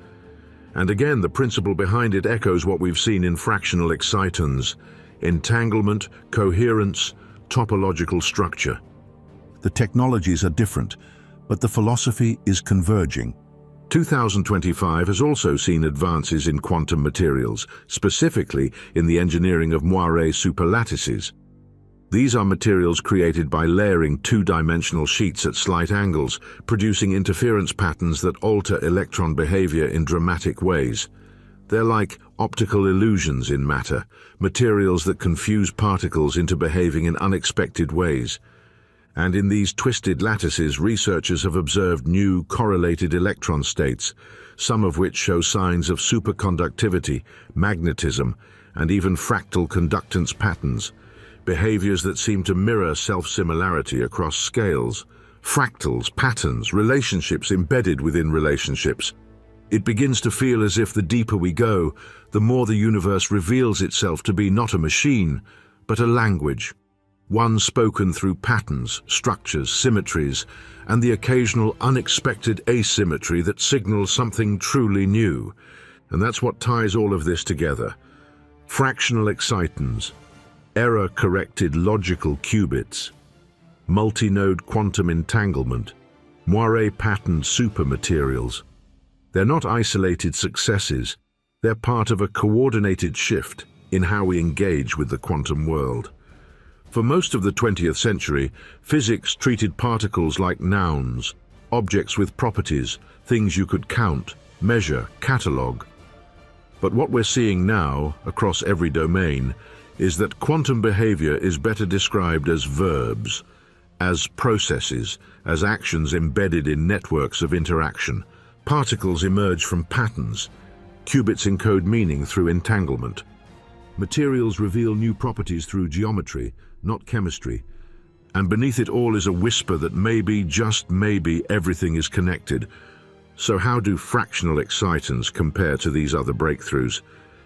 And again, the principle behind it echoes what we've seen in fractional excitations: entanglement, coherence, topological structure. The technologies are different, but the philosophy is converging. 2025 has also seen advances in quantum materials, specifically in the engineering of moire superlattices. These are materials created by layering 2-dimensional sheets at slight angles, producing interference patterns that alter electron behavior in dramatic ways. They're like optical illusions in matter, materials that confuse particles into behaving in unexpected ways. And in these twisted lattices, researchers have observed new correlated electron states, some of which show signs of superconductivity, magnetism, and even fractal conductance patterns, behaviors that seem to mirror self-similarity across scales. Fractals, patterns, relationships embedded within relationships. It begins to feel as if the deeper we go, the more the universe reveals itself to be not a machine, but a language. One spoken through patterns, structures, symmetries, and the occasional unexpected asymmetry that signals something truly new. And that's what ties all of this together. Fractional excitons, error-corrected logical qubits, multi-node quantum entanglement, moire-patterned supermaterials. They're not isolated successes, they're part of a coordinated shift in how we engage with the quantum world. For most of the 20th century, physics treated particles like nouns, objects with properties, things you could count, measure, catalogue. But what we're seeing now, across every domain, is that quantum behavior is better described as verbs, as processes, as actions embedded in networks of interaction. Particles emerge from patterns. Qubits encode meaning through entanglement. Materials reveal new properties through geometry, not chemistry. And beneath it all is a whisper that maybe, just maybe, everything is connected. So how do fractional excitons compare to these other breakthroughs?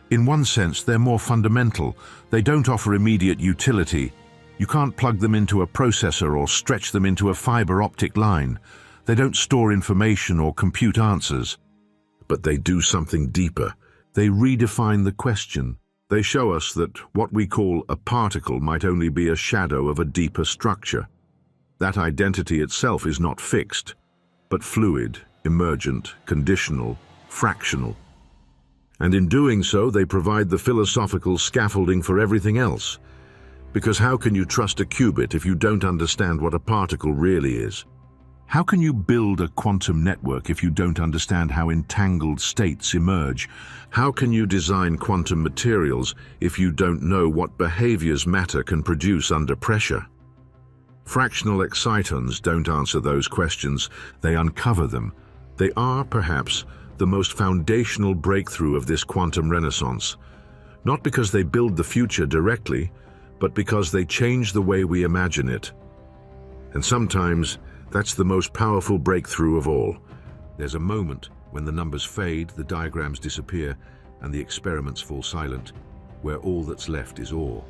In one sense, they're more fundamental. They don't offer immediate utility. You can't plug them into a processor or stretch them into a fiber optic line. They don't store information or compute answers. But they do something deeper. They redefine the question. They show us that what we call a particle might only be a shadow of a deeper structure. That identity itself is not fixed, but fluid, emergent, conditional, fractional. And in doing so, they provide the philosophical scaffolding for everything else. Because how can you trust a qubit if you don't understand what a particle really is? How can you build a quantum network if you don't understand how entangled states emerge? How can you design quantum materials if you don't know what behaviors matter can produce under pressure? Fractional excitons don't answer those questions, they uncover them. They are, perhaps, the most foundational breakthrough of this quantum renaissance. Not because they build the future directly, but because they change the way we imagine it. And sometimes, that's the most powerful breakthrough of all. There's a moment when the numbers fade, the diagrams disappear, and the experiments fall silent, where all that's left is awe.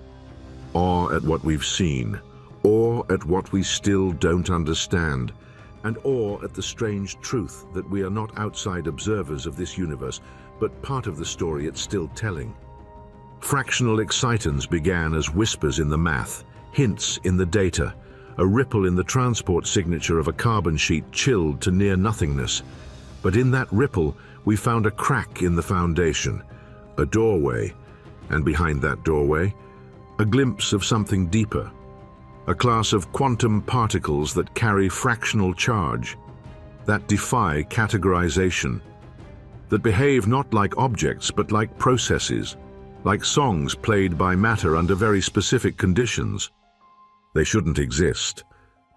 Awe at what we've seen, awe at what we still don't understand, and awe at the strange truth that we are not outside observers of this universe, but part of the story it's still telling. Fractional excitons began as whispers in the math, hints in the data, a ripple in the transport signature of a carbon sheet chilled to near nothingness. But in that ripple, we found a crack in the foundation, a doorway, and behind that doorway, a glimpse of something deeper, a class of quantum particles that carry fractional charge. that defy categorization, that behave not like objects but like processes, like songs played by matter under very specific conditions. They shouldn't exist,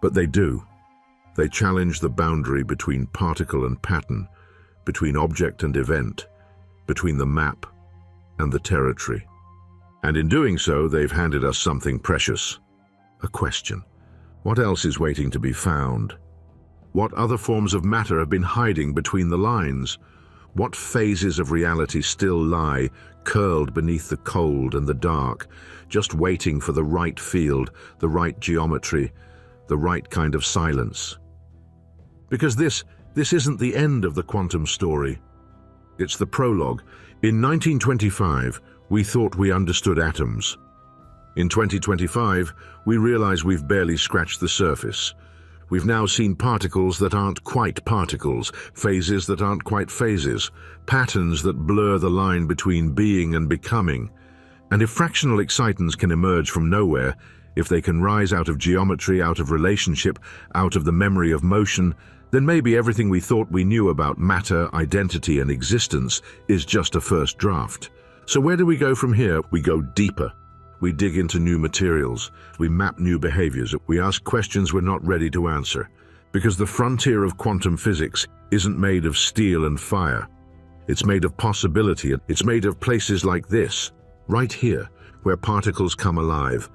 but they do. They challenge the boundary between particle and pattern, between object and event, between the map and the territory. And in doing so, they've handed us something precious. A question. What else is waiting to be found? What other forms of matter have been hiding between the lines? What phases of reality still lie, curled beneath the cold and the dark, just waiting for the right field, the right geometry, the right kind of silence? Because this isn't the end of the quantum story. It's the prologue. In 1925, we thought we understood atoms. In 2025, we realize we've barely scratched the surface. We've now seen particles that aren't quite particles, phases that aren't quite phases, patterns that blur the line between being and becoming. And if fractional excitons can emerge from nowhere, if they can rise out of geometry, out of relationship, out of the memory of motion, then maybe everything we thought we knew about matter, identity, and existence is just a first draft. So where do we go from here? We go deeper. We dig into new materials. We map new behaviors. We ask questions we're not ready to answer. Because the frontier of quantum physics isn't made of steel and fire. It's made of possibility. It's made of places like this, right here, where particles come alive,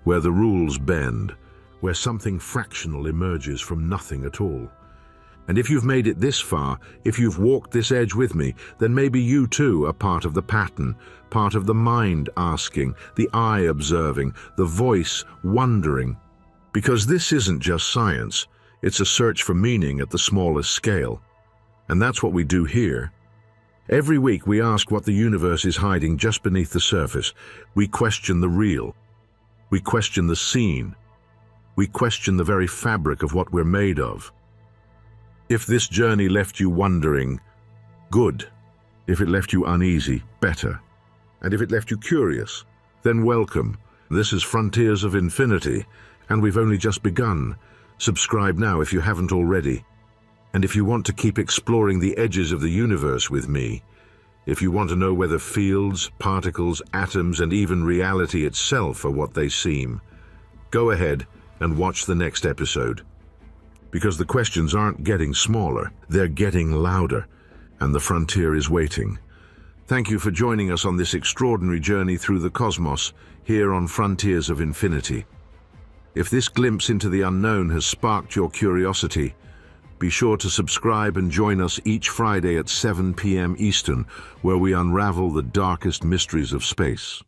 where the rules bend, where something fractional emerges from nothing at all. And if you've made it this far, if you've walked this edge with me, then maybe you too are part of the pattern, part of the mind asking, the eye observing, the voice wondering. Because this isn't just science, it's a search for meaning at the smallest scale. And that's what we do here. Every week we ask what the universe is hiding just beneath the surface. We question the real. We question the seen. We question the very fabric of what we're made of. If this journey left you wondering, good. If it left you uneasy, better. And if it left you curious, then welcome. This is Frontiers of Infinity, and we've only just begun. Subscribe now if you haven't already. And if you want to keep exploring the edges of the universe with me, if you want to know whether fields, particles, atoms, and even reality itself are what they seem, go ahead and watch the next episode. Because the questions aren't getting smaller, they're getting louder, and the frontier is waiting. Thank you for joining us on this extraordinary journey through the cosmos, here on Frontiers of Infinity. If this glimpse into the unknown has sparked your curiosity, be sure to subscribe and join us each Friday at 7 p.m. Eastern, where we unravel the darkest mysteries of space.